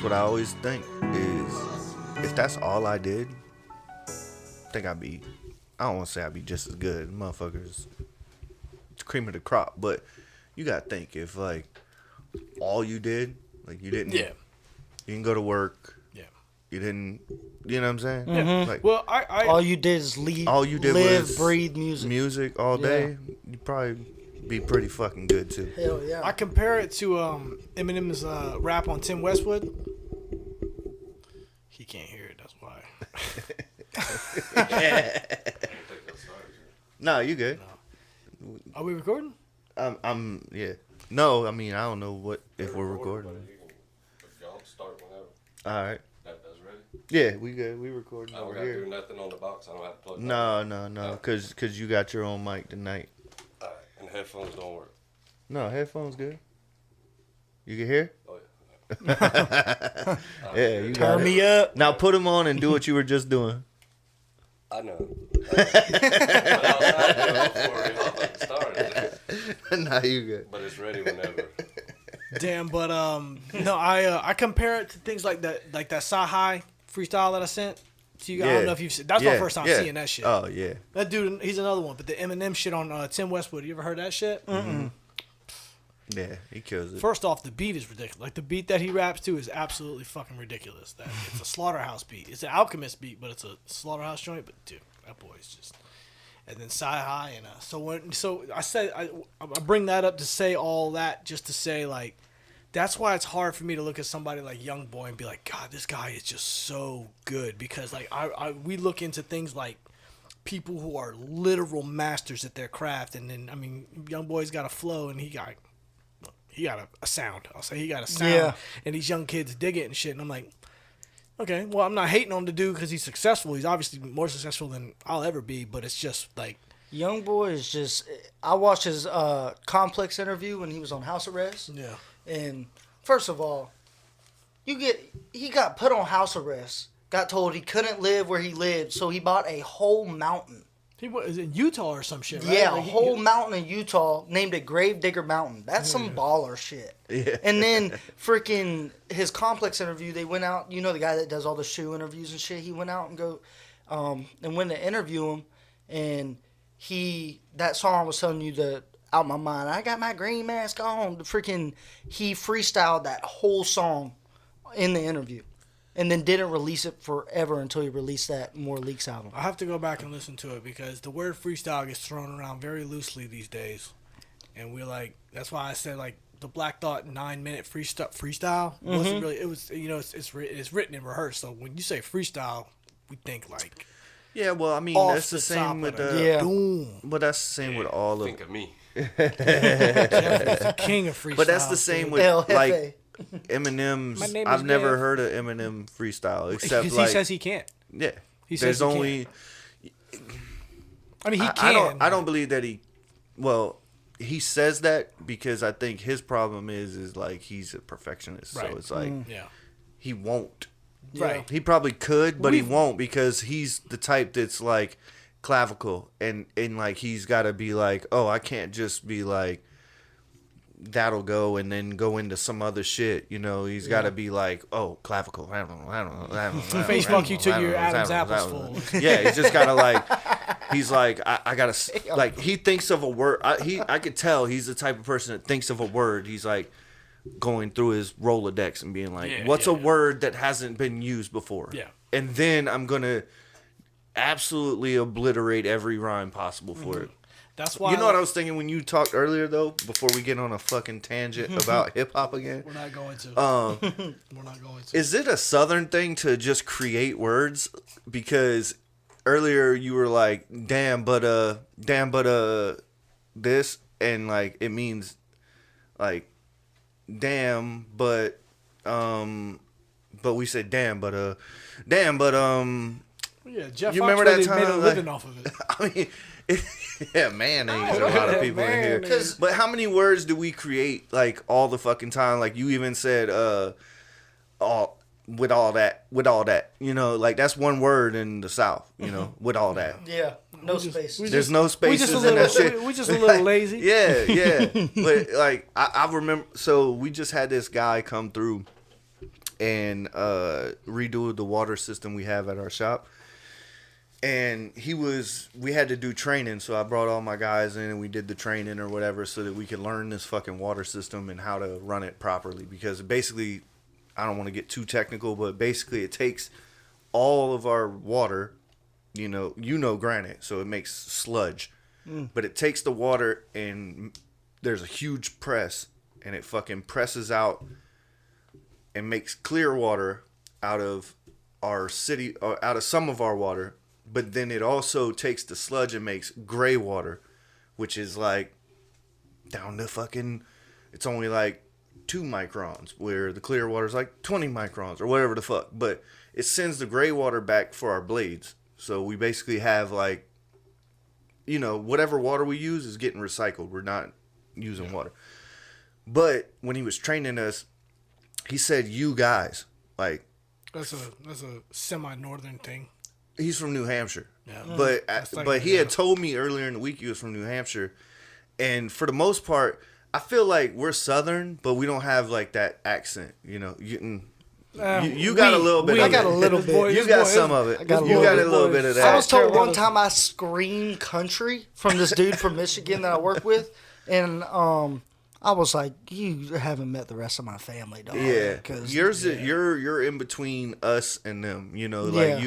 that's what I always think is if that's all I did, I think I don't want to say I'd be just as good. Motherfuckers, it's cream of the crop. But you got to think if, like, all you did, like, you didn't go to work. Yeah. You didn't, you know what I'm saying? Mm-hmm. Like, well, I all you did is live, breathe music. Music all day. You'd probably be pretty fucking good, too. Hell yeah. I compare it to Eminem's rap on Tim Westwood. He can't hear it, that's why. No, you good. No. Are we recording? Yeah. No, I mean, I don't know if we're recording. Y'all start whenever. All right. That's ready? Yeah, we good. We recording I don't over got to here. do nothing on the box. I don't have to plug No. Cause you got your own mic tonight. All right. And headphones don't work. No, headphones good. You can hear? Oh, Yeah, you got Turn me up. Now put them on and do what you were just doing. I know. But I started. Nah, you good. But it's ready whenever. Damn, but no, I compare it to things like that Sci-Hi freestyle that I sent to you. I don't know if you've seen. That's my first time seeing that shit. Oh yeah. That dude, he's another one. But the Eminem shit on Tim Westwood, you ever heard that shit? Mm-hmm. Yeah, he kills it. First off, the beat is ridiculous. Like, the beat that he raps to is absolutely fucking ridiculous. That it's a Slaughterhouse beat. It's an Alchemist beat, but it's a Slaughterhouse joint. But dude, that boy's just. And then Sci-Hi and so I said I bring that up to say all that just to say, like, that's why it's hard for me to look at somebody like Young Boy and be like, God, this guy is just so good, because like we look into things like people who are literal masters at their craft, and then I mean, Young Boy's got a flow and he got a sound. I'll say he got a sound, and these young kids dig it and shit. And I'm like, okay, well, I'm not hating on the dude because he's successful. He's obviously more successful than I'll ever be, but it's just like, Young Boy is just. I watched his Complex interview when he was on house arrest. yeah. And first of all, he got put on house arrest. Got told he couldn't live where he lived, so he bought a whole mountain. He was in Utah or some shit, right? Yeah, like a whole mountain in Utah, named it Gravedigger Mountain. That's some baller shit. Yeah. And then freaking his Complex interview, they went out. You know the guy that does all the shoe interviews and shit. He went out and went to interview him, and that song was telling you the Out My Mind. I got my green mask on. He freestyled that whole song in the interview. And then didn't release it forever until he released that More Leaks album. I have to go back and listen to it because the word freestyle gets thrown around very loosely these days. And we're like, that's why I said, like, the Black Thought 9-minute freestyle wasn't really, it was, you know, it's written and rehearsed. So when you say freestyle, we think like, Yeah, well, I mean, off that's the same with doom. But that's the same with all of. Think of me. Jeff is the king of freestyle. But that's the same dude. with like Eminem's. My name I've is never Gav. heard of Eminem freestyle except Because like he says he can't. yeah. He says There's he only. I mean, he can. I don't believe that he. Well, he says that because I think his problem is like he's a perfectionist. Right. So it's like Yeah. he won't. Right. He probably could, but he won't because he's the type that's like clavicle and like he's got to be like, oh, I can't just be like that'll go and then go into some other shit. You know, he's got to be like, oh, clavicle. I don't know. Face fuck you till your Adam's apples full. Yeah, he's just got to like. He's like, I gotta like. He thinks of a word. I could tell he's the type of person that thinks of a word. He's like going through his Rolodex and being like, what's a word that hasn't been used before? Yeah. And then I'm gonna absolutely obliterate every rhyme possible for it. That's why. You know what I was thinking when you talked earlier though, before we get on a fucking tangent about hip hop again? We're not going to. We're not going to. Is it a Southern thing to just create words? Because earlier you were like, damn, but this, and like it means like damn, but we said damn, but yeah, Jeff you Fox remember really that time, made a like- living off of it. I mean, yeah, mayonnaise. A lot of people in here. Mayonnaise. But how many words do we create like all the fucking time? Like you even said, all with all that, you know, like that's one word in the South, you know, with all that. Yeah, no space. There's no spaces in that shit. We just a little lazy. Yeah. But like I remember, so we just had this guy come through, and redo the water system we have at our shop. And we had to do training, so I brought all my guys in and we did the training or whatever so that we could learn this fucking water system and how to run it properly. Because basically, I don't want to get too technical, but basically it takes all of our water, you know granite, so it makes sludge. But it takes the water and there's a huge press and it fucking presses out and makes clear water out of our city, or out of some of our water. But then it also takes the sludge and makes gray water, which is like down to fucking, it's only like 2 microns, where the clear water is like 20 microns or whatever the fuck. But it sends the gray water back for our blades. So we basically have like, whatever water we use is getting recycled. We're not using water. But when he was training us, he said, "You guys," like That's a semi-northern thing. he's from New Hampshire. Yeah. But he had told me earlier in the week he was from New Hampshire, and for the most part, I feel like we're Southern, but we don't have like that accent. You got a little bit. I of got it. a little bit. You got some of it. You got a little bit of that. I was told one time I screamed country from this dude from Michigan that I work with, and I was like, "You haven't met the rest of my family, dog." Yeah, 'Cause, you're in between us and them. Like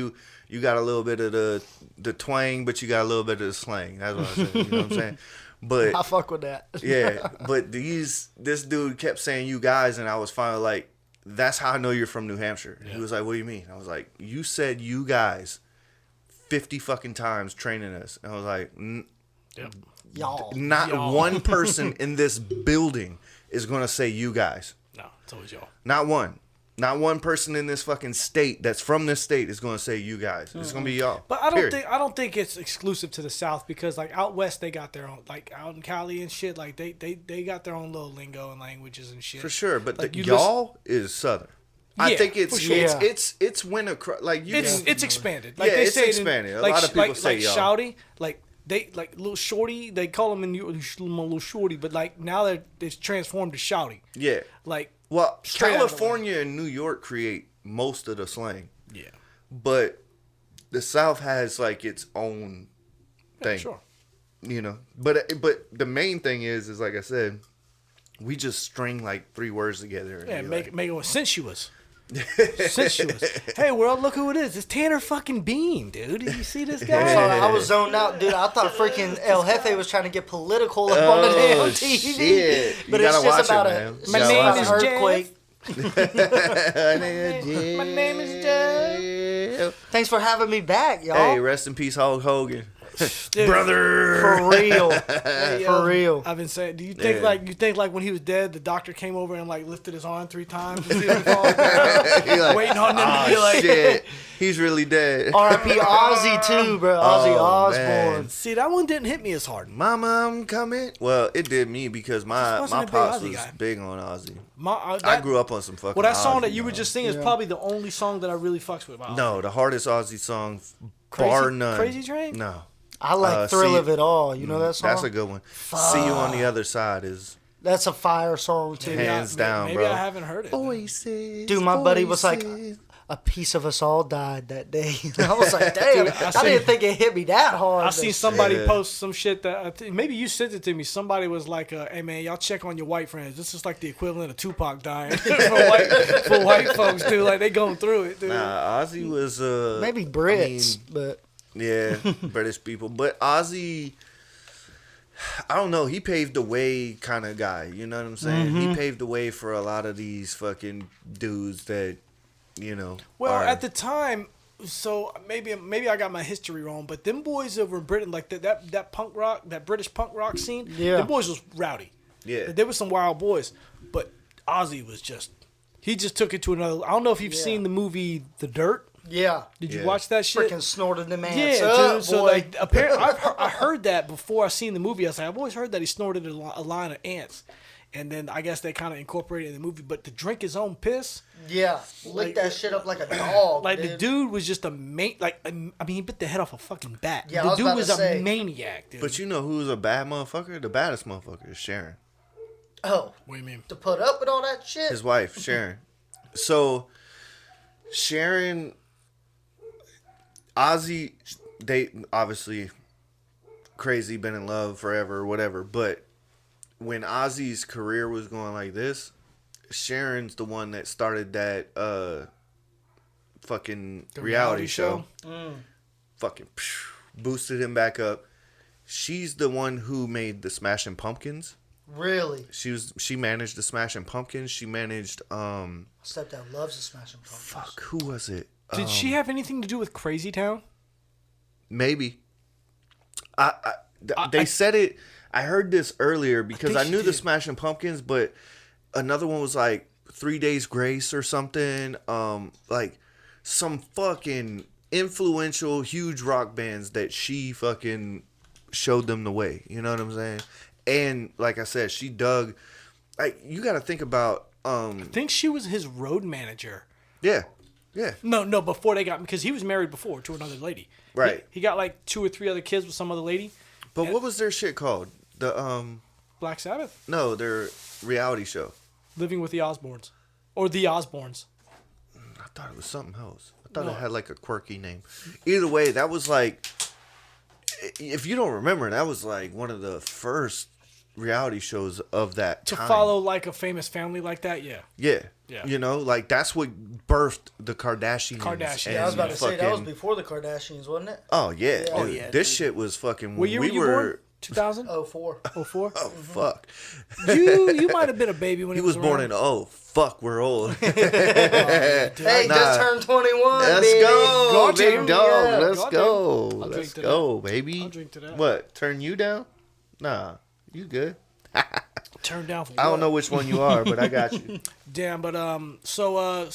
you got a little bit of the twang, but you got a little bit of the slang. That's what I'm saying. You know what I'm saying? But I fuck with that. yeah, but this dude kept saying "you guys," and I was finally like, "That's how I know you're from New Hampshire." Yeah. He was like, "What do you mean?" I was like, "You said 'you guys' 50 fucking times training us," and I was like, Yep. Y'all. Not one person in this building is gonna say 'you guys.' No, it's always y'all. Not one. Not one person in this fucking state that's from this state is gonna say 'you guys.' It's gonna be y'all. But I don't think it's exclusive to the South, because like out west they got their own, like out in Cali and shit, like they got their own little lingo and languages and shit. For sure, but like, y'all is Southern. I Yeah, think it's for sure. it's when like you It's expanded. Like Yeah, they it's say expanded. A like, lot of people like, say like y'all. shouty, like they like little shorty. They call them in little shorty, but like now it's transformed to shouty. Yeah. Like Well, straight out of the California and New York create most of the slang, yeah, but the South has like its own thing. sure. But the main thing is like I said, we just string like 3 words together. And Yeah, be make like, it sensuous. Sensuous. Hey, world, look who it is. It's Tanner fucking Beane, dude. You see this I'm guy? sorry, I was zoned out, dude. I thought freaking El Jefe was trying to get political up on the damn TV. shit. But You it's gotta just watch about it, man. it's You My just gotta name about is an Jeff. earthquake. My name is Jeff. Thanks for having me back, y'all. Hey, rest in peace, Hulk Hogan. Dude, Brother. For real. hey, For real. I've been saying, do you think like when he was dead, the doctor came over and like lifted his arm 3 times, to see if he fall down, You're like, waiting on them to be oh like, shit, he's really dead. R.I.P. Ozzy too, bro. Ozzy Osbourne. man. see, that one didn't hit me as hard. Mama, I'm coming. Well, it did me because my wasn't a big pops Ozzy was guy. big on Ozzy. I I grew up on some fucking. Well, that song Ozzy, that you were man. just singing is Yeah. probably the only song that I really fucks with. About No, the hardest Ozzy song, Crazy- bar none. Crazy Train? No, I like Thrill see- of It All. You know that song? that's a good one. See you on the other side is That's a fire song too. hands down, maybe bro. I haven't heard it. Voices, Dude, my buddy was like, voices. a piece of us all died that day. I was like, damn, I didn't think it hit me that hard. I seen somebody Yeah. post some shit that maybe you sent it to me. Somebody was like, "Hey man, y'all check on your white friends. This is like the equivalent of Tupac dying for white folks, dude. Like they going through it, dude." Nah, Ozzy was Maybe Brits, but yeah, British people. But Ozzy, I don't know. He paved the way, kind of guy. You know what I'm saying? Mm-hmm. He paved the way for a lot of these fucking dudes that, Well, are- at the time, so maybe I got my history wrong, but them boys over in Britain, like that punk rock, that British punk rock scene, Yeah. them boys was rowdy. Yeah. There was some wild boys, but Ozzy was he just took it to another. I don't know if you've Yeah. seen the movie The Dirt. yeah, Did you Yeah. watch that shit? freaking snorted the man. Yeah, up, dude. So boy. like, apparently, I heard that before I seen the movie. I was like, I've always heard that he snorted a line of ants, and then I guess they kind of incorporated it in the movie. But to drink his own piss, yeah, lick that shit up like a dog. like the dude. dude was just a I mean, he bit the head off a fucking bat. Yeah, I the was dude about was to a say. maniac, dude. But you know who's a bad motherfucker? The baddest motherfucker is Oh, Sharon. what do you mean? to put up with all that shit. His wife, Sharon. So Sharon, Ozzy, they obviously crazy, been in love forever, whatever. But when Ozzy's career was going like this, Sharon's the one that started that fucking The reality show. Mm. Fucking boosted him back up. She's the one who made the Smashing Pumpkins. Really? She managed the Smashing Pumpkins. She managed Stepdad loves the Smashing Pumpkins. fuck, who was it? Did she have anything to do with Crazy Town? Maybe. They said it. I heard this earlier because I she knew the did. Smashing Pumpkins, but another one was like 3 Days Grace or something. Like some fucking influential, huge rock bands that she fucking showed them the way. You know what I'm saying? And like I said, she dug. Like you got to think about. I think she was his road manager. Yeah. No, before they got, because he was married before to another lady. Right. He got like 2 or 3 other kids with some other lady. But what was their shit called? The Black Sabbath. no, their reality show. Living with the Osbournes. Or the Osbournes. I thought it was something else. I thought No. it had like a quirky name. Either way, that was like, if you don't remember, that was like one of the first reality shows of that To time. follow like a famous family like that, yeah. Yeah. Yeah. You know, like that's what birthed the Kardashians. Kardashians. Yeah, I was about to say that was fucking- before the Kardashians, wasn't it? Oh yeah. Yeah. Oh, dude. yeah, This dude. shit was fucking. What year we were you were. born? 2000? 04. 04? Oh fuck. You might have been a baby when He he was born around. in. Oh fuck, we're old. Hey, Nah. just turned 21, Let's baby. go, God big damn, dog. yeah. Let's God go. damn. I'll Let's drink to go, that. baby. I'll drink to that. What? Turn you down? Nah, you good. Turned down for I what? don't know which one you are, but I got you. Damn, but so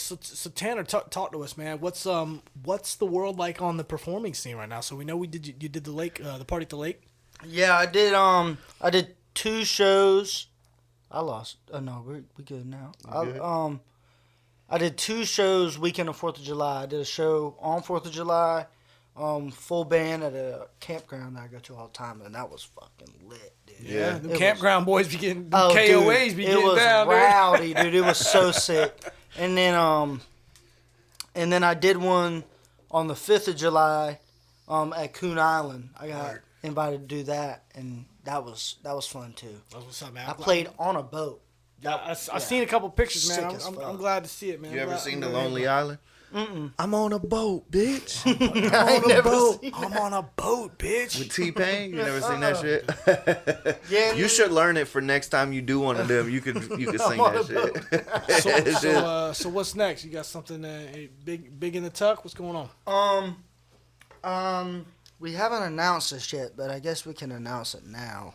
Tanner, talk to us, man. What's the world like on the performing scene right now? So we know you did the lake, the party at the lake. Yeah, I did 2 shows. I lost. Oh no, we good now. good? I did 2 shows weekend of 4th of July. I did a show on 4th of July, full band at a campground that I go to all the time, and that was fucking lit, dude. Yeah. The It campground boys be getting Oh, KOAs dude, be it getting was down, dude. rowdy, dude. It was so sick. And then I did one on the 5th of July, at Coon Island. I got invited to do that, and that was fun too. That's what's up, man. I played on a boat. I've seen a couple pictures, man. Sick as I'm fuck. glad to see it, man. You I'm ever glad- seen I'm The glad- Lonely Island? I'm on a boat, bitch. I ain't never boat. seen I'm on a boat, bitch. With T-Pain, you never seen that shit? Yeah, You should learn it for next time you do one of them. You could sing on that a shit. So what's next? You got something big in the tuck? What's going on? We haven't announced this yet, but I guess we can announce it now.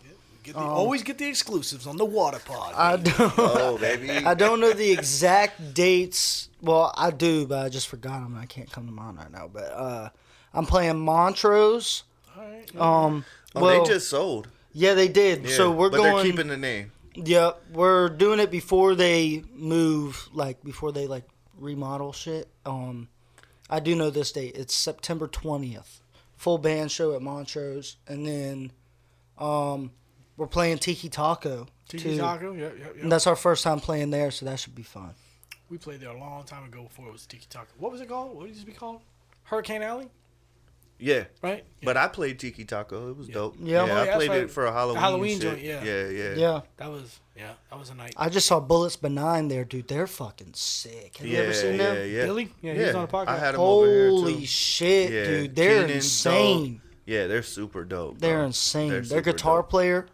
Always get the exclusives on the water pod. I don't. Oh, baby. I don't know the exact dates. Well, I do, but I just forgot them. I can't come to mind right now. But I'm playing Montrose. All right. Oh, well, they just sold. yeah, they did. Yeah, So we're but going. they're keeping the name. Yep, we're doing it before they move, like before they like remodel shit. I do know this date. It's September 20th. Full band show at Montrose, and then we're playing Tiki Taco. Tiki too. Taco, yeah. And that's our first time playing there, so that should be fun. We played there a long time ago before it was Tiki Taco. What was it called? What used to be called? Hurricane Alley, Yeah. right? But I played Tiki Taco. It was dope. Yeah. Oh, I yeah, played that's it right. for a Halloween, Halloween shit. joint, yeah. Yeah. That was a night. I just saw Bullets Benign there, dude. They're fucking sick. Have you ever seen them? Yeah. Billy? Yeah, he was on the podcast. I had him over here Holy too. shit, Yeah, dude. They're Keenan's insane. dope. Yeah, they're super dope. They're bro. insane. They're Their super guitar dope. player,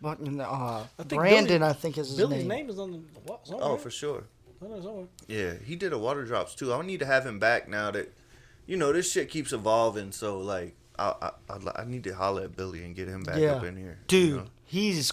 fucking, think Brandon, Billy- I think is his Billy's name. name is on the what? Somewhere? Oh, for sure. Somewhere. Yeah, he did a Water Drops too. I need to have him back now that, this shit keeps evolving. So like, I need to holler at Billy and get him back Yeah. up in here. Dude, he's,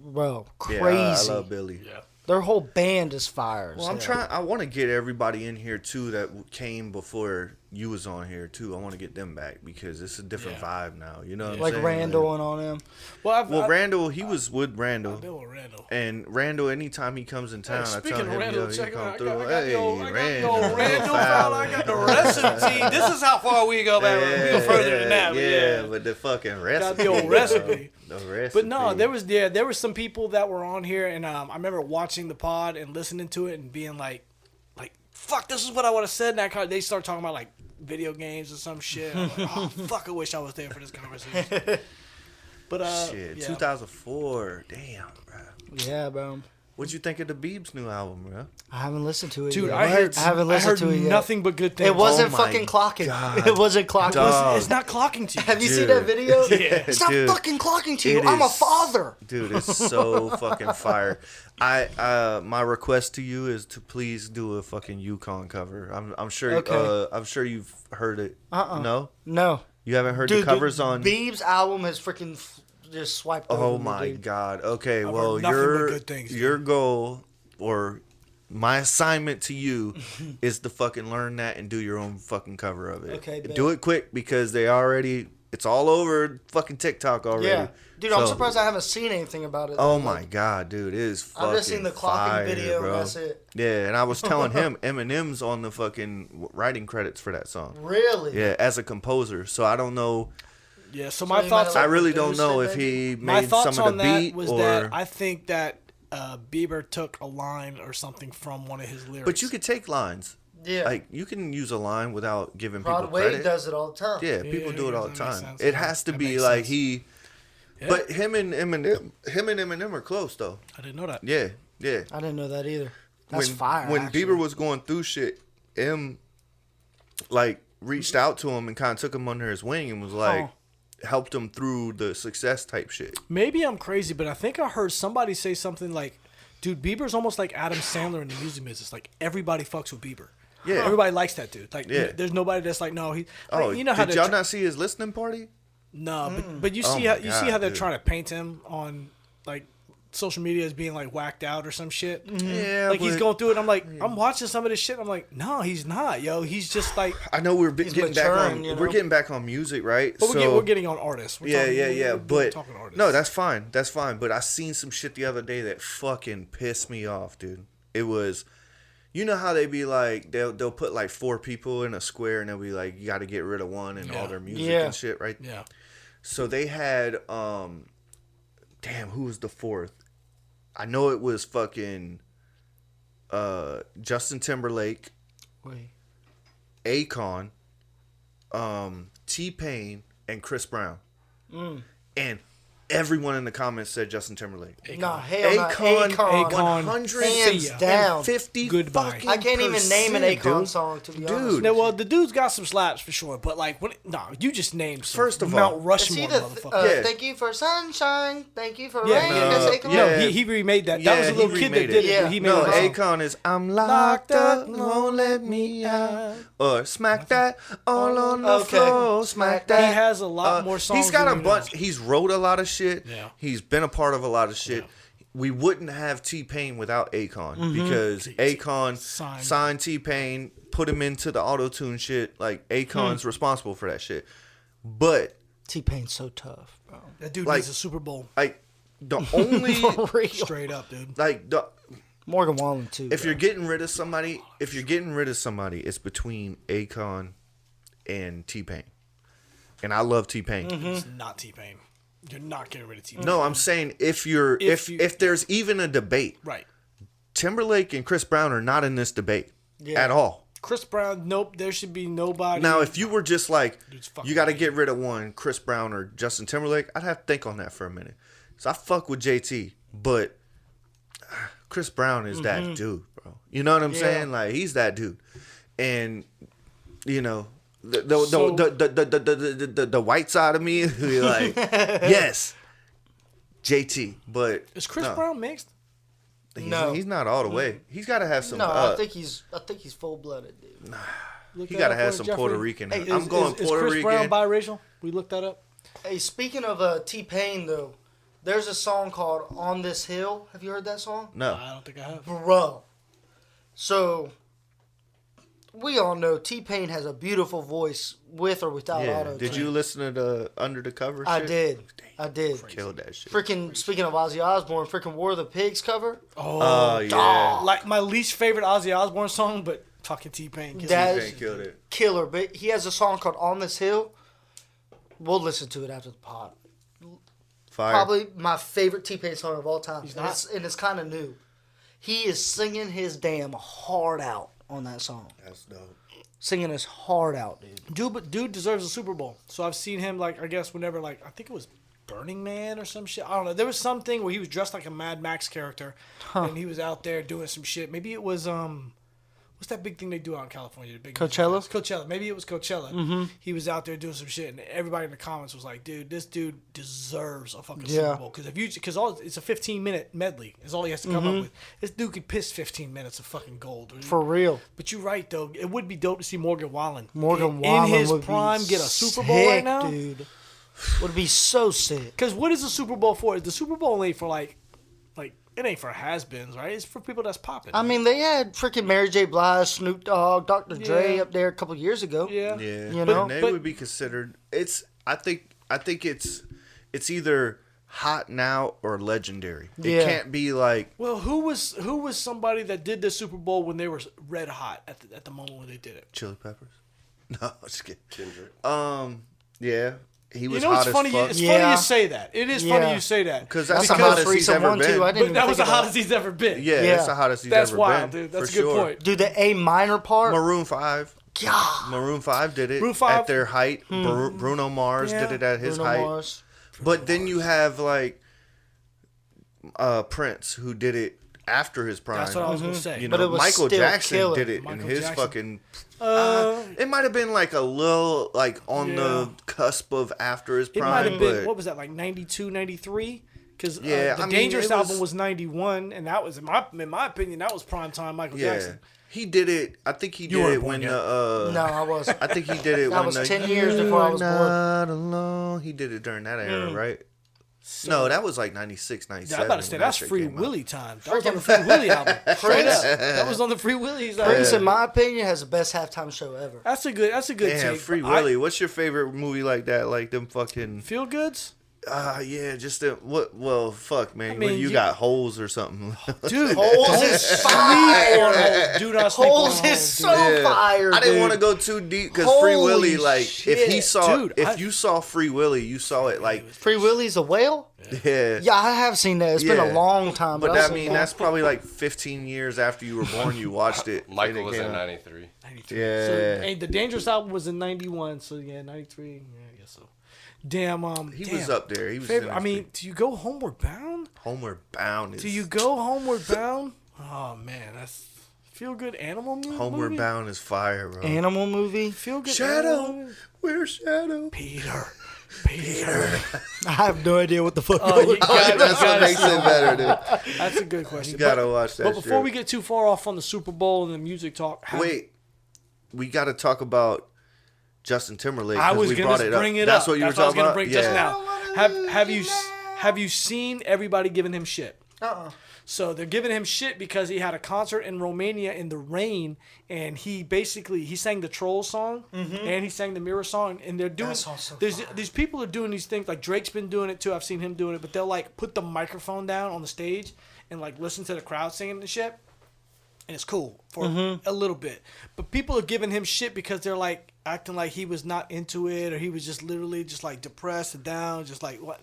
bro, Yeah, crazy. I love Billy. Yeah. Their whole band is fire. as Well, I'm hell. trying. I want to get everybody in here too that came before you was on here too. I want to get them back because it's a different Yeah. vibe now. You know, what I'm Like saying? Randall and all them. Well, Randall, he was with Randall. Bill or Randall. And Randall, anytime he comes in town, I Speaking tell of him, Randall, yo, he check it come out. I through. got the Hey, old Randall, Randall Fowler. fella. I got the recipe. This is how far we go back. We go further than that. but Yeah, but the fucking recipe. Got the old recipe. The recipe. But no, there were some people that were on here, and I remember watching the pod and listening to it and being like fuck, this is what I would have said in that car. They start talking about like video games or some shit. I'm like, oh fuck, I wish I was there for this conversation. But Shit, yeah. 2004. Damn, bro. Yeah, bro. What'd you think of the Biebs' new album, bro? I haven't listened to it Dude, yet. I haven't listened to it yet. nothing but good things. It wasn't Oh my fucking clocking. God. It wasn't clocking. Dog. It's not clocking to you. Have you Dude. seen that video? Yeah. It's not Dude. fucking clocking to you. It I'm a is- father. Dude, it's so fucking fire. My request to you is to please do a fucking Yukon cover. I'm sure. Okay. I'm sure you've heard it. Uh-uh. No, No. you haven't heard Dude, the covers on. Beeb's album has freaking just swiped over Oh me, my dude. god. Okay, I've well heard nothing but your good things, dude. your goal or my assignment to you is to fucking learn that and do your own fucking cover of it. Okay, bet. Do it quick because it's all over fucking TikTok already. Yeah. Dude, I'm So- surprised I haven't seen anything about it. Oh my god, dude, it is fucking I've just seen the clocking fire, video, bro. and that's it. Yeah, and I was telling him Eminem's on the fucking writing credits for that song. Really? Yeah, as a composer. So I don't know. Yeah, so So my you thoughts. might I have really produced don't know it, if maybe? he My made thoughts some of on the that beat was or. that I think that Bieber took a line or something from one of his lyrics. But you could take lines. Yeah. Like you can use a line without giving Rod people Wade credit. does it all the time. Yeah, people do it all the that makes time. sense. It has to That be makes like sense. he. Yeah. But him and Eminem are close though. I didn't know that. Yeah, yeah. I didn't know that either. That's when, fire. When actually. Bieber was going through shit, M like reached out to him and kind of took him under his wing and was like helped him through the success type shit. Maybe I'm crazy, but I think I heard somebody say something like, "Dude, Bieber's almost like Adam Sandler in the music business. Like everybody fucks with Bieber. Yeah. Everybody likes that dude. Like, Yeah. there's nobody that's like, no, he. Oh, Like, you know how did they're y'all not see his listening party? No, but you Oh see my how God, they're dude. trying to paint him on like social media as being like whacked out or some shit. Yeah, Like he's but- going through it. I'm like, I'm watching some of this shit. I'm like, no, he's not, yo. He's just like. I know we're He's getting back on. maturing, you We're know? getting back on music, right? But we're getting on artists. We're Yeah, talking- yeah, yeah. we're But talking artists. no, that's fine. That's fine. But I seen some shit the other day that fucking pissed me off, dude. It was, you know how they be like they'll put like 4 people in a square and they'll be like you got to get rid of one and all Yeah. their music Yeah. and shit, right? Yeah. So they had damn, who was the 4th? I know it was fucking Justin Timberlake, Wait. Akon, T-Pain, and Chris Brown. And everyone in the comments said Justin Timberlake. Nah, hell no. Akon, Akon. Hands down. 50 Goodbye. fucking I can't even name an percent, Akon dude. song, to be Dude. honest. No, well, the dude's got some slaps for sure, but like, you just named some First of all, Mount Is Rushmore he the motherfucker. Yeah. thank you for sunshine, thank you for Yeah, rain? no, That's Akon? yeah. No, he remade that. Yeah, That was a he little kid that remade did it. it. But he made No, it. his own. Akon is I'm locked up, won't let me out. Or smack that all on the Okay. floor, smack that. He has a lot more songs He's got than a you bunch. know. He's wrote a lot of shit. Yeah. He's been a part of a lot of shit. Yeah. We wouldn't have T-Pain without Akon because Akon signed T-Pain, put him into the auto-tune shit. Like, Akon's responsible for that shit. But, T-Pain's so tough, bro. That dude like- needs a Super Bowl. like, the only... For real. Straight up, dude. like, the... Morgan Wallen, too. If bro. you're getting rid of somebody, it's between Akon and T-Pain. And I love T-Pain. It's not T-Pain. You're not getting rid of T-Pain. No, I'm saying if If there's even a debate, Right. Timberlake and Chris Brown are not in this debate at all. Chris Brown, nope. There should be nobody. Now, if you were just like, Dude's fucking you got to amazing. get rid of one, Chris Brown or Justin Timberlake, I'd have to think on that for a minute. So I fuck with JT, but Chris Brown is that dude, bro. You know what I'm saying? Like, he's that dude. And, you know, the white side of me is like, yes, JT. But is Chris no, Brown mixed? No. he's not all the way. He's got to have some. No, I think he's full blooded, dude. Look He that gotta up have for us, some Jeffrey. Puerto Rican. Hey, I'm going is Puerto Chris Brown Rican. biracial? We looked that up. Hey, speaking of T-Pain, though, there's a song called On This Hill. Have you heard that song? No, I don't think I have. Bro. So, we all know T-Pain has a beautiful voice with or without yeah. auto. Did you listen to the Under the Cover? I shit? did. I did. Killed that shit. Freaking, speaking of Ozzy Osbourne, freaking War of the Pigs cover. Oh yeah. Like my least favorite Ozzy Osbourne song, but fucking T-Pain. kills That- it. T-Pain killed it. Killer. But he has a song called On This Hill. We'll listen to it after the pod. Fire. Probably my favorite T-Pain song of all time. not? And it's kind of new. He is singing his damn heart out on that song. That's dope. Singing his heart out, dude. But dude deserves a Super Bowl. So I've seen him, like, I guess whenever, like, I think it was Burning Man or some shit. I don't know. There was something where he was dressed like a Mad Max character, and he was out there doing some shit. Maybe it was what's that big thing they do out in California? The big Coachella? Coachella. Maybe it was Coachella. Mm-hmm. He was out there doing some shit, and everybody in the comments was like, "Dude, this dude deserves a fucking Super Bowl because it's a 15-minute medley. Is all he has to come up with. This dude could piss 15 minutes of fucking gold. For real. But you're right though. It would be dope to see Morgan Wallen Wallen in his would prime be get a Super Bowl right now, dude. Would be so sick. Because what is the Super Bowl for? The Super Bowl ain't for like it ain't for has-beens, right? It's for people that's popping. I mean, they had freaking Mary J. Blige, Snoop Dogg, Dr. Dre up there a couple years ago. Yeah. You know? And they would be considered. I think it's either hot now or legendary. Yeah. It can't be like Well, who was somebody that did the Super Bowl when they were red hot at the moment when they did it? Chili Peppers. No, just kidding. Kendrick. Yeah, he was You know, hot it's funny. as fuck. It's funny you say that. It is funny you say that Because that's That's the the most hottest he's recent ever one, been. too. I didn't But even that was the think of hottest he's ever been. Yeah, Yeah. that's the hottest he's That's ever wild, been. dude. That's for a good sure. point. Dude, the A minor part. Maroon 5. God. Maroon 5 did it Maroon 5? at their height. Bruno Mars Yeah. did it at his Bruno height. Mars. But then you have like Prince who did it after his prime. That's what I was gonna say. You But know, it was Michael still Jackson killer. did it Michael in his Jackson. fucking. It might have been like a little like on the cusp of after his It prime. might have been, but what was that, like 92, 93? Because Yeah, the I mean, Dangerous it was- album was 91, and that was, in my opinion, that was prime time Michael yeah, Jackson. he did it. I think he You did weren't it born when yet. No, I wasn't. I think he did it That when was the 10 years before I was born. Not alone. He did it during that era, right? No, that was like 96, 97. I'm about to say, when that's that shit Free came out. Willy time. That was on the Free Willy album. Straight up. That was on the Free Willy's album. Prince, in my opinion, has the best halftime show ever. That's a good Damn, take. Free but Willy. What's your favorite movie like that? Like them fucking. Feel goods? Yeah, just the what? Well, fuck, man. I mean, You got holes or something? Dude, Holes is fire. Holes. Do not sleep on Holes Holes, is dude. so fire, I didn't dude. want to go too deep because Free Holy Willy, like, if shit. he saw, Dude, if you saw Free Willy, you saw it like, Free Willy's a whale? yeah. Yeah, I have seen that. It's been Yeah. a long time. But I've I seen mean, that. that's probably like 15 years after you were born. You watched it. Michael and it was came in out. 93. 93. Yeah. So, and the Dangerous album was in 91, so yeah, 93. Yeah, I guess so. Damn, He damn. was up there. He was. Favorite, in I mean, do you go Homeward Bound? Homeward Bound is. Do you go Homeward Bound? Oh man, that's feel good animal movie. Homeward Bound is fire, bro. Animal movie? Feel good. Shadow, where's Shadow? Peter. I have no idea what the fuck. Oh, you got That's what makes it better, dude. That's a good question. You gotta watch that. But before shit. we get too far off on the Super Bowl and the music talk, Wait, we got to talk about Justin Timberlake. I 'cause was we gonna brought it bring up. it That's up. what you That's were what I was talking gonna about. bring just now. Have you seen everybody giving him shit? So they're giving him shit because he had a concert in Romania in the rain, and he sang the Troll song and he sang the Mirror song, and they're doing. That's also There's fire. these people are doing these things, like Drake's been doing it too. I've seen him doing it, but they'll like put the microphone down on the stage and like listen to the crowd singing and shit, and it's cool for a little bit. But people are giving him shit because they're like acting like he was not into it, or he was just literally just like depressed and down, just like what.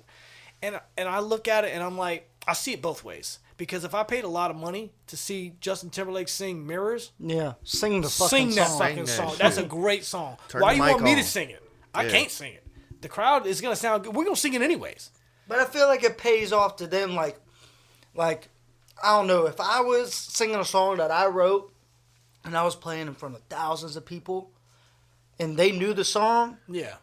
And I look at it and I'm like, I see it both ways. Because if I paid a lot of money to see Justin Timberlake sing Mirrors, Yeah, sing the fucking sing that song. fucking Sing that song. shit. That's a great song. Turn Why the you mic want me to on. sing it? I Yeah. can't sing it. The crowd is gonna sound good. We're gonna sing it anyways. But I feel like it pays off to them. Like I don't know, if I was singing a song that I wrote and I was playing in front of thousands of people, and they knew the song, Yeah.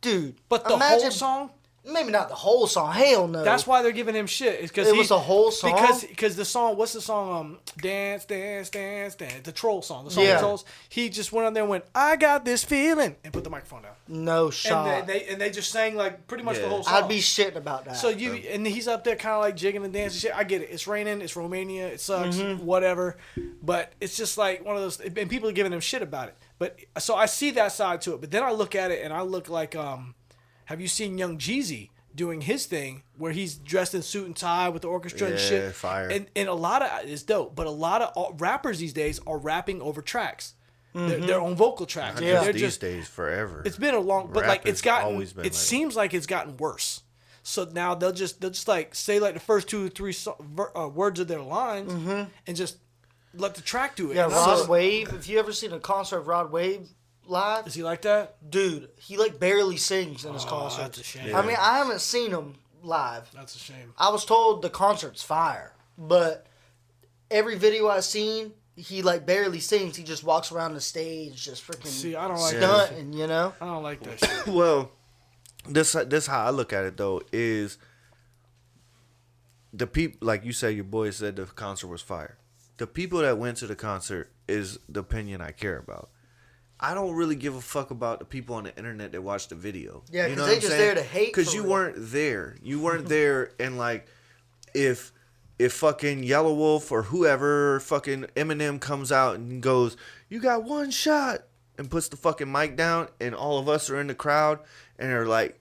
dude. But the imagine, whole song, maybe not the whole song. Hell no. that's why they're giving him shit. It's because It was the whole song? Because the song, what's the song? Dance, dance, dance, dance. The Troll song. The song Yeah. the Trolls. He just went on there and went, I got this feeling, and put the microphone down. no shot. And they just sang like pretty much the Yeah. whole song. I'd be shitting about that. So and he's up there kind of like jigging and dancing shit. I get it. It's raining. It's Romania. It sucks. Whatever. But it's just like one of those. And people are giving him shit about it. But so I see that side to it. But then I look at it and I look like, have you seen Young Jeezy doing his thing where he's dressed in suit and tie with the orchestra and Yeah, shit? fire. And a lot of it's dope. But a lot of rappers these days are rapping over tracks. Their own vocal tracks. Yeah. They're These days, forever. it's been a long, but like Rap it's has gotten. always been It like seems like it's gotten worse. So now they'll just like say like the first 2 or 3 words of their lines and just let the track do it. Yeah, And Rod Wave. If you ever seen a concert of Rod Wave live, is he like that? dude, he like barely sings in his Oh, concerts. that's a shame. I mean, I haven't seen him live. That's a shame. I was told the concert's fire, but every video I've seen, he like barely sings. He just walks around the stage, just freaking See, I don't like stunting, you know? I don't like that shit. Well, this how I look at it though is the people, like you said, your boy said the concert was fire. The people that went to the concert is the opinion I care about. I don't really give a fuck about the people on the internet that watch the video. Yeah, you know because what they I'm just saying? there to hate. Because for you real. weren't there. You weren't there, and like, if fucking Yellow Wolf or whoever fucking Eminem comes out and goes, "You got one shot," and puts the fucking mic down, and all of us are in the crowd and are like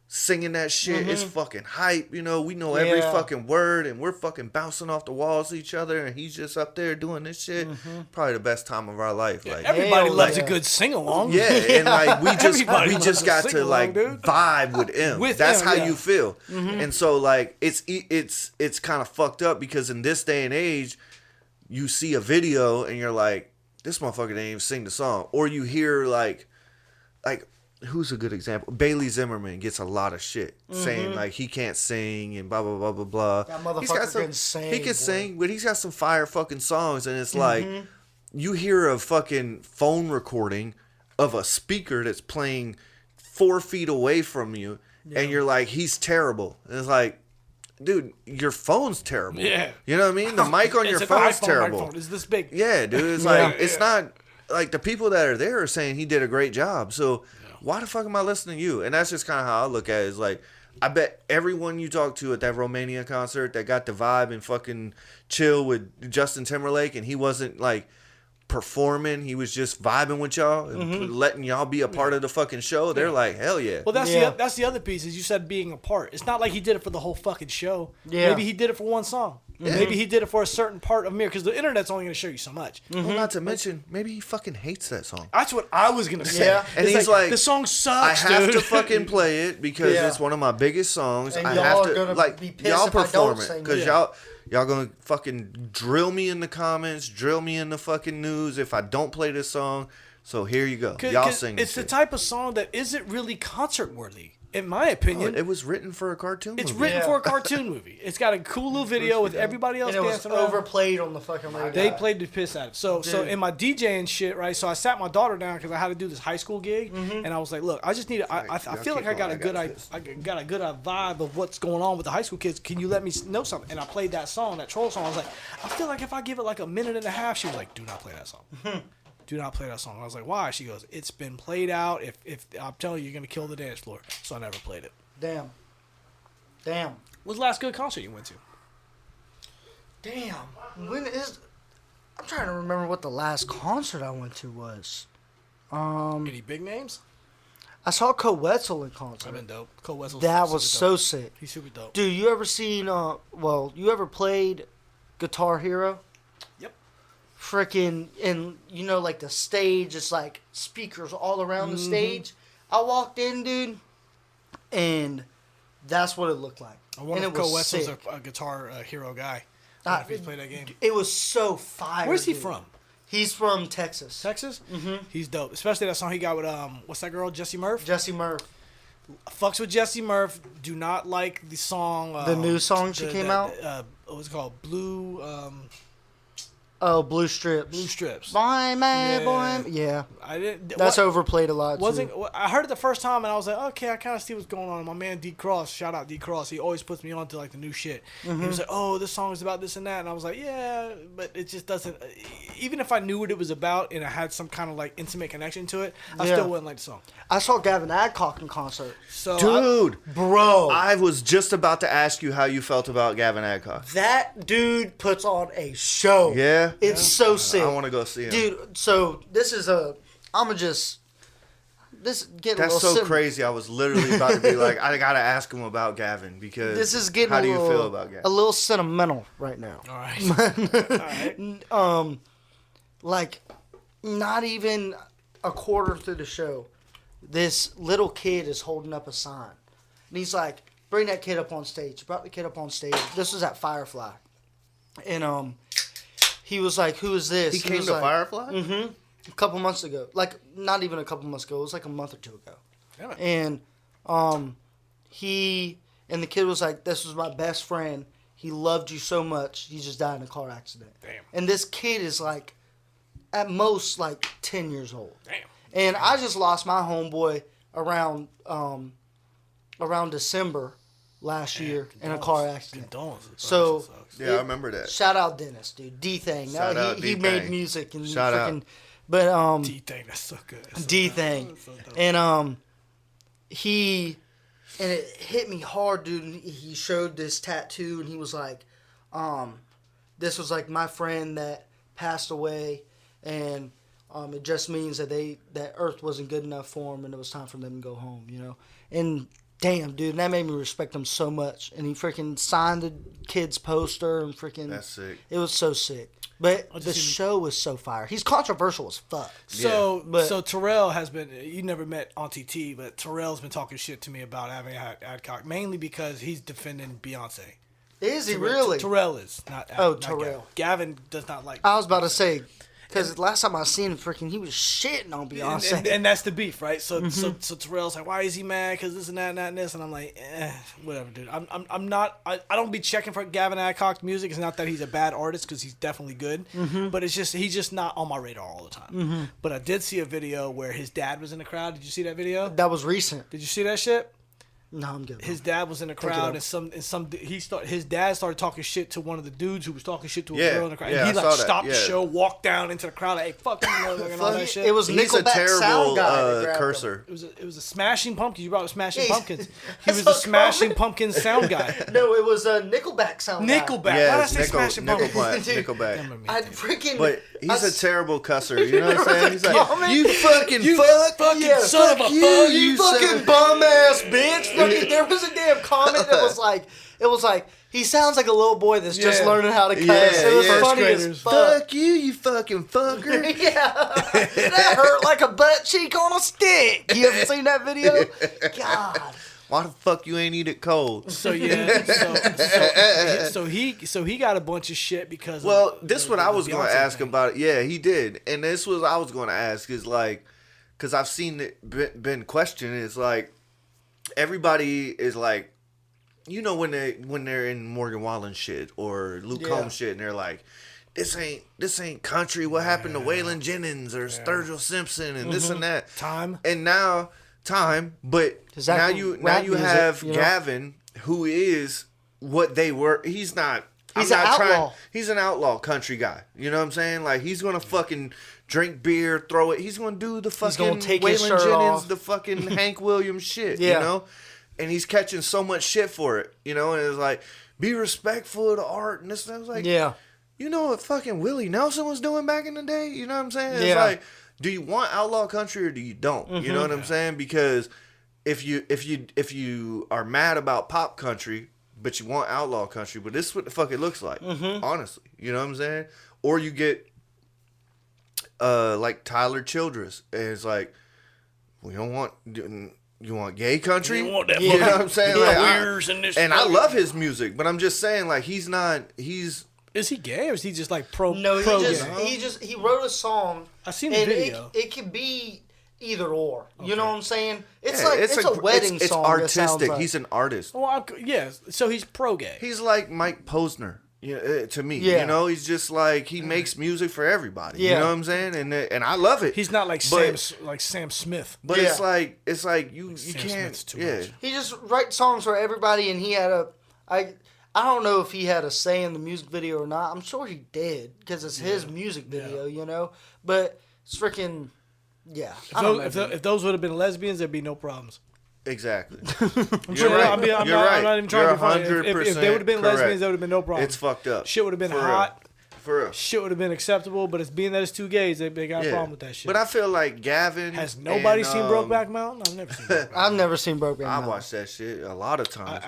singing that shit. It's fucking hype, you know. We know every Yeah. fucking word, and we're fucking bouncing off the walls of each other, and he's just up there doing this shit. Probably the best time of our life. Like, Everybody Hell loves yeah. a good sing along. yeah, and like Everybody we loves just a got to sing-along, like dude. vibe with him. With That's him, how yeah. you feel. And so like it's kind of fucked up because in this day and age, you see a video and you're like, this motherfucker didn't even sing the song, or you hear like who's a good example? Bailey Zimmerman gets a lot of shit saying like he can't sing and blah blah blah blah blah. That motherfucker He's got some, can sing, he can boy. sing, but he's got some fire fucking songs, and it's like you hear a fucking phone recording of a speaker that's playing 4 feet away from you, and you're like, he's terrible. And it's like, dude, your phone's terrible. Yeah. You know what I mean? The mic on your It's an phone's iPhone terrible. microphone. It's this big. Yeah, dude. It's like it's not like the people that are there are saying he did a great job. So why the fuck am I listening to you? And that's just kind of how I look at it. Is like, I bet everyone you talk to at that Romania concert that got the vibe and fucking chill with Justin Timberlake, and he wasn't like performing, he was just vibing with y'all and letting y'all be a part of the fucking show. They're like, hell yeah. Well, that's Yeah. that's the other piece. Is you said being a part. It's not like he did it for the whole fucking show. Yeah. Maybe he did it for one song. Maybe he did it for a certain part of Mir, because the internet's only going to show you so much. Well, not to mention, maybe he fucking hates that song. That's what I was going to say. Yeah. And It's he's like, the song I sucks, have dude. to fucking play it because Yeah. it's one of my biggest songs. And I y'all have are to gonna like be pissed y'all if I don't perform it sing because it. y'all gonna fucking drill me in the comments, drill me in the fucking news if I don't play this song. So here you go, y'all sing. It's this the shit. type of song that isn't really concert worthy, in my opinion. It was written for a cartoon. It's movie. written Yeah. for a cartoon movie. It's got a cool little video with everybody else And it was dancing around. overplayed on the fucking radio. They played the piss out of it. So Dude. in my DJing shit, right? So I sat my daughter down because I had to do this high school gig, and I was like, "Look, I just need. I y'all feel like keep I got a going, I good got I got a good vibe of what's going on with the high school kids. Can you let me know something?" And I played that song, that troll song. I was like, "I feel like if I give it like a minute and a half," she was like, "Do not play that song. Do not play that song." I was like, "Why?" She goes, "It's been played out. If I'm telling you, you're gonna kill the dance floor." So I never played it. Damn. What's the last good concert you went to? Damn. When is? I'm trying to remember what the last concert I went to was. Any big names? I saw Coetzel in I've concert. been dope. Cole Wessel's That was super so dope. sick. He's super dope. Dude, you ever seen? You ever played Guitar Hero? Yep. Freaking, and you know, like the stage is like speakers all around the stage. I walked in, dude, and that's what it looked like. I wonder and if it Cole was Wessel's sick. a guitar hero guy. I wonder if he's played that game. It was so fire. Where's he dude. from? He's from Texas. Texas? Mm-hmm. He's dope. Especially that song he got with, what's that girl, Jessie Murph? Jesse Murph. Fucks with Jessie Murph. Do not like the song. The new song she came out? What was it called? Blue Oh, Blue Strips. Blue Strips. Boy, man, Yeah. boy. Yeah. I didn't. That's what- overplayed a lot, Wasn't too. I heard it the first time and I was like, okay, I kind of see what's going on. My man D Cross, shout out D Cross, he always puts me on to like the new shit. He was like, oh, this song is about this and that, and I was like, yeah, but it just doesn't. Even if I knew what it was about and I had some kind of like intimate connection to it, I Yeah. still wouldn't like the song. I saw Gavin Adcock in concert. So Dude, Bro. I was just about to ask you how you felt about Gavin Adcock. That dude puts on a show. Yeah? It's so sick. I want to go see him. Dude, so this is getting That's a little so sim- crazy. I was literally about to be like, I gotta ask him about Gavin because This is getting how a do you little, feel about Gavin? a little sentimental right now. all right, all right. Like, not even a quarter through the show, this little kid is holding up a sign. And he's like, bring that kid up on stage. Brought the kid up on stage. This was at Firefly. And he was like, "Who is this?" He came was to like, Firefly? Mm-hmm. A couple months ago. Like, not even a couple months ago. It was like a month or two ago. Damn it. And he and the kid was like, "This was my best friend. He loved you so much. He just died in a car accident." Damn. And this kid is like, at most, like 10 years old. Damn. And I just lost my homeboy around December last year in a car accident. Condolences. So- That shit sucks. Yeah, I remember that. Shout out Dennis, dude. D-Thing. Shout Now, out he D-Thing. made music and Shout out. freaking. But D-Thing, that's so good. That's so D-Thing. dope. That's so dope. And and it hit me hard, dude. And he showed this tattoo, and he was like, "This was like my friend that passed away, and it just means that Earth wasn't good enough for him, and it was time for them to go home, you know." And damn, dude, and that made me respect him so much. And he freaking signed the kid's poster, and freaking That's sick. it was so sick. But I'll the just see- show was so fire. He's controversial as fuck. So, but- so Terrell has been. You never met Auntie T, but Terrell's been talking shit to me about having Adcock, mainly because he's defending Beyonce. Is he Terrell- really? Terrell is not. Oh, not Terrell. Gavin does not like. I was about to say, because last time I seen him, freaking, he was shitting on Beyonce. And that's the beef, right? So so Terrell's like, why is he mad? Because this and that and this, and I'm like, whatever, dude. I'm not. I don't be checking for Gavin Adcock's music. It's not that he's a bad artist, because he's definitely good, but it's just he's just not on my radar all the time. But I did see a video where his dad was in the crowd. Did you see that video? That was recent. Did you see that shit? No, I'm good. His dad was in the it crowd, up. and his dad started talking shit to one of the dudes who was talking shit to a Yeah, girl in the crowd. yeah, And he I like saw that, stopped the yeah. show, walked down into the crowd, like, "Hey, fuck you," and all that shit. It was He's a Nickelback terrible sound guy that grabbed him. cursor. It was a Smashing Pumpkins. You brought up Smashing Yeah, Pumpkins. He that's was the so Smashing common. Pumpkins sound guy. No, it was a Nickelback sound guy. Nickelback. Why did I Yes, say Smashing Pumpkins? Nickelback. Dude, Nickelback. I freaking. But he's I a terrible cusser. You know what I'm There was saying? a He's like, comment. "You fucking You fuck, fucking Yeah, son of fuck a you, fuck. You son fucking of- bum ass bitch! Fucking, there was a damn comment that was like, he sounds like a little boy that's just Yeah. learning how to cuss. Yeah, It was yeah. funny First as graders. fuck. Fuck you, you fucking fucker." Yeah, that hurt like a butt cheek on a stick. You ever seen that video? God. Why the fuck you ain't eat it cold? So yeah, so he got a bunch of shit because. Well, of this the- what I the was going Beyonce to ask thing. about. Yeah, he did, and this was I was going to ask is like, because I've seen it been questioned. Is like everybody is like, you know, when they're in Morgan Wallen shit or Luke Yeah. Combs shit, and they're like, this ain't country. What happened to Waylon Jennings or Sturgill Simpson and this and that? Time. And now but Is that now you rap music, have you know? Gavin, who is what they were. He's not. He's I'm an not trying- outlaw. He's an outlaw country guy. You know what I'm saying? Like he's gonna fucking drink beer, throw it. He's gonna do the fucking gonna take his Waylon shirt Jennings, off. the fucking Hank Williams shit. Yeah. You know, and he's catching so much shit for it. You know, and it's like be respectful of the art and this. And I was like, Yeah. you know what fucking Willie Nelson was doing back in the day? You know what I'm saying? It's Yeah. like, do you want outlaw country or do you don't? You know what I'm saying? Because if you are mad about pop country, but you want outlaw country, but this is what the fuck it looks like. Honestly. You know what I'm saying? Or you get like Tyler Childress, and it's like, we don't want you want gay country? You want that You know fucking what I'm saying? Yeah. Like, queers and this and I fucking- love his music, but I'm just saying, like, he's Is he gay or is he just like pro? No, pro he gay? he wrote a song. I seen the and video. It could be either or. You know what I'm saying? It's Yeah, like it's a wedding it's song. that sounds artistic. like. He's an artist. Well, yeah. So he's pro gay. He's like Mike Posner, to me. Yeah. You know, he's just like he makes music for everybody. Yeah. You know what I'm saying? And I love it. He's not like But- Sam Smith. But Yeah. it's like you Sam can't. Smith's too Yeah. much. He just writes songs for everybody, and he had I don't know if he had a say in the music video or not. I'm sure he did because it's his music video, you know. But it's freaking, yeah. I don't know, dude. If those would have been lesbians, there'd be no problems. Exactly. I'm You're right. I'm You're not, right. I'm not even trying You're to be funny. If they would have been 100% lesbians, correct. there would have been no problem. It's fucked up. Shit would have been For real. hot. For real. Shit would have been acceptable. But it's being that it's two gays, they got a problem with that shit. But I feel like Gavin Has nobody and, seen Brokeback Mountain? I've never seen Brokeback. I've never seen Brokeback I Mountain. watched that shit a lot of times.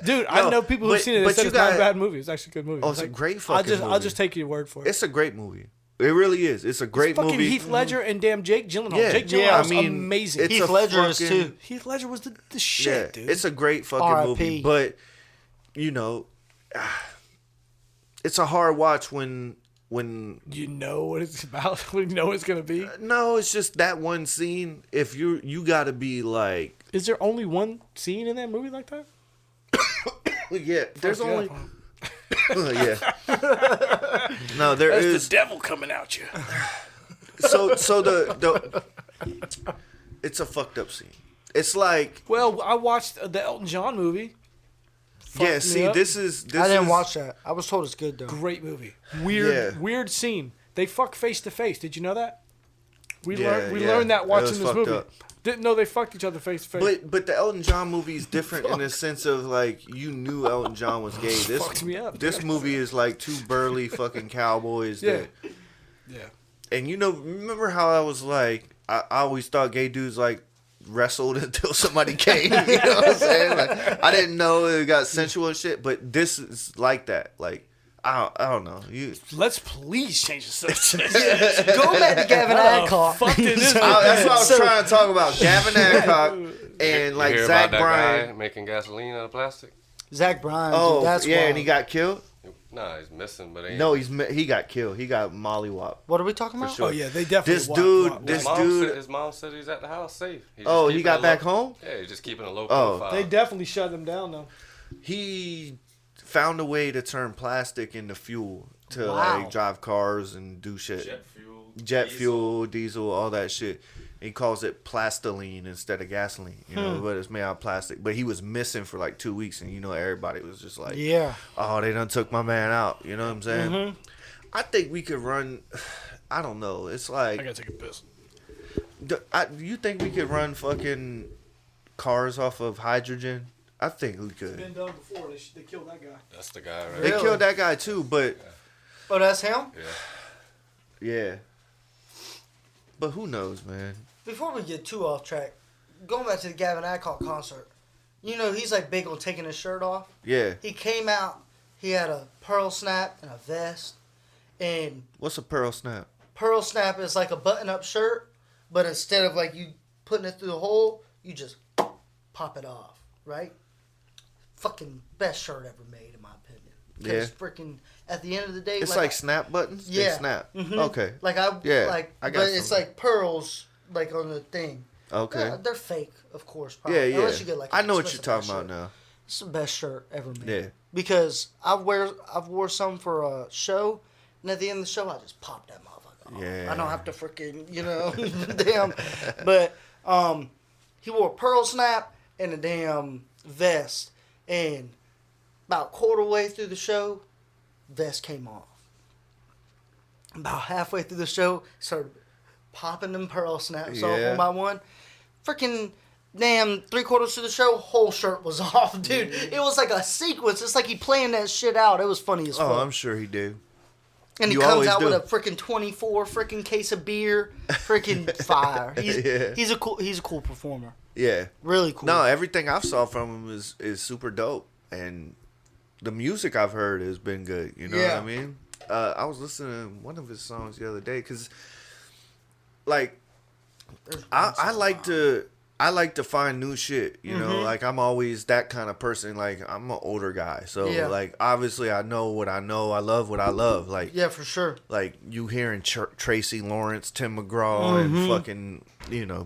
Dude, I No, know people who've but- seen it. They but said you it's not a got- bad movie. It's actually a good movie. Oh, it's a great fucking I'll movie. just take your word for it. It's a great movie. It really is. It's a great Fucking movie. Heath Ledger and damn Jake Gyllenhaal. Yeah. Jake Yeah, Gyllenhaal's I mean, amazing. it's Heath a Ledger is fucking- too. Heath Ledger was the shit, dude. It's a great fucking R.I.P. movie, but you know, it's a hard watch when when You know what it's about. You know what it's gonna be. no, it's just that one scene. If you got to be like, Is there only one scene in that movie like that? yeah, there's Fuck only yeah. yeah. No, there That's is. the devil coming at you. So the it's a fucked up scene. It's like Well, I watched the Elton John movie. yeah. me See, up. this is. I didn't watch that. I was told it's good though. Great movie. Weird, Yeah. weird scene. They fuck face to face. Did you know that? We Yeah, we yeah. learned that It watching was this fucked movie. up. Didn't know they fucked each other face to face. But the Elton John movie is different in the sense of like you knew Elton John was gay. This Fucked me up. This movie is like two burly fucking cowboys. Yeah. That, Yeah. and you know, remember how I was like, I always thought gay dudes like wrestled until somebody came. You know what I'm saying? Like, I didn't know it got sensual and shit. But this is like that. Like I don't know. Let's please change the subject. Go back to Gavin Adcock. Fuck did this? That's what I was So- trying to talk about. Gavin Adcock and You like hear Zach about that Bryan. guy making gasoline out of plastic? Zach Bryan. Oh, dude, that's yeah, wild. and he got killed. Nah, he's missing, but ain't. No, he got killed. He got mollywop. What are we talking about? sure. Oh yeah, they definitely. This dude- this dude- His mom said he's at the house safe. He's just Oh, he keeping got a back low- home? Yeah, he's just keeping a low Oh. profile. They definitely shut them down though. He found a way to turn plastic into fuel to Wow. like drive cars and do shit. Jet fuel, Fuel, diesel, all that shit. He calls it plastiline instead of gasoline, you know, but it's made out of plastic. But he was missing for like 2 weeks, and you know everybody was just like, Yeah. "Oh, they done took my man out." You know what I'm saying? I think we could run. I don't know. It's I like, gotta take a piss. you think we could run fucking cars off of hydrogen? I think we could. Been done before. They killed that guy. That's the guy, right? They Really? killed that guy too, but Oh, that's him? Yeah. yeah. But who knows, man? Before we get too off track, going back to the Gavin Adcock concert, you know, he's like big on taking his shirt off. Yeah. He came out, he had a pearl snap and a vest. And What's a pearl snap? pearl snap is like a button up shirt, but instead of like you putting it through the hole, you just pop it off, right? Fucking best shirt ever made, in my opinion. Because freaking, at the end of the day, It's like snap buttons. They Yeah. snap. Mhm. Okay. Like I I got but it's some. like pearls like on the thing. Okay. They're fake, of course. Probably. Yeah, yeah. Unless you get like I know what you're expensive talking ass about shirt. now. It's the best shirt ever made. Yeah. Because I've wore some for a show, and at the end of the show, I just pop that motherfucker off. Yeah. I don't have to freaking damn. But he wore a pearl snap and a damn vest, and about quarter way through the show, vest came off. About halfway through the show, started popping them pearl snaps off Yeah. one by one. Freaking damn 3/4 through the show, whole shirt was off, dude. It was like a sequence. It's like he planned that shit out. It was funny as fuck. Oh, I'm sure he did. and he you comes always out do. with a freaking 24 freaking case of beer. Freaking fire. Yeah. He's a cool performer. Yeah. Really cool. No, everything I've saw from him is super dope, and the music I've heard has been good. You know Yeah. what I mean? I was listening to one of his songs the other day because, like, I like to find new shit. You know, like I'm always that kind of person. Like I'm an older guy, so Yeah. like obviously I know what I know. I love what I love. Like Yeah, for sure. like you hearing Tracy Lawrence, Tim McGraw, and fucking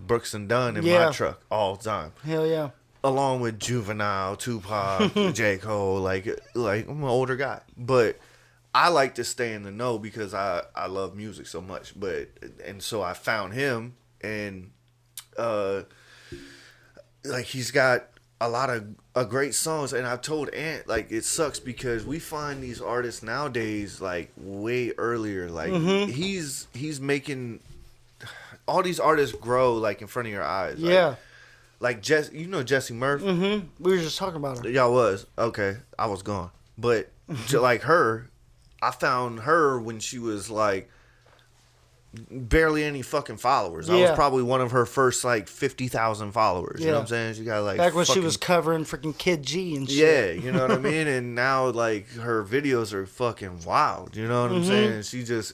Brooks and Dunn in Yeah. my truck all the time. Hell yeah. Along with Juvenile, Tupac, J. Cole, like I'm an older guy, but I like to stay in the know because I love music so much. And so I found him, and like he's got a lot of great songs. And I've told Ant like it sucks because we find these artists nowadays like way earlier. Like he's making all these artists grow like in front of your eyes. Like, Yeah. Like Jesse Murphy. We were just talking about her. Y'all was okay. I was gone, but like her, I found her when she was like barely any fucking followers. I was Yeah. probably one of her first like 50,000 followers. You know Yeah. what I'm saying? She got like Back when she fucking- was covering freaking Kid G and shit. yeah, you know what I mean. And now like her videos are fucking wild. You know what I'm saying?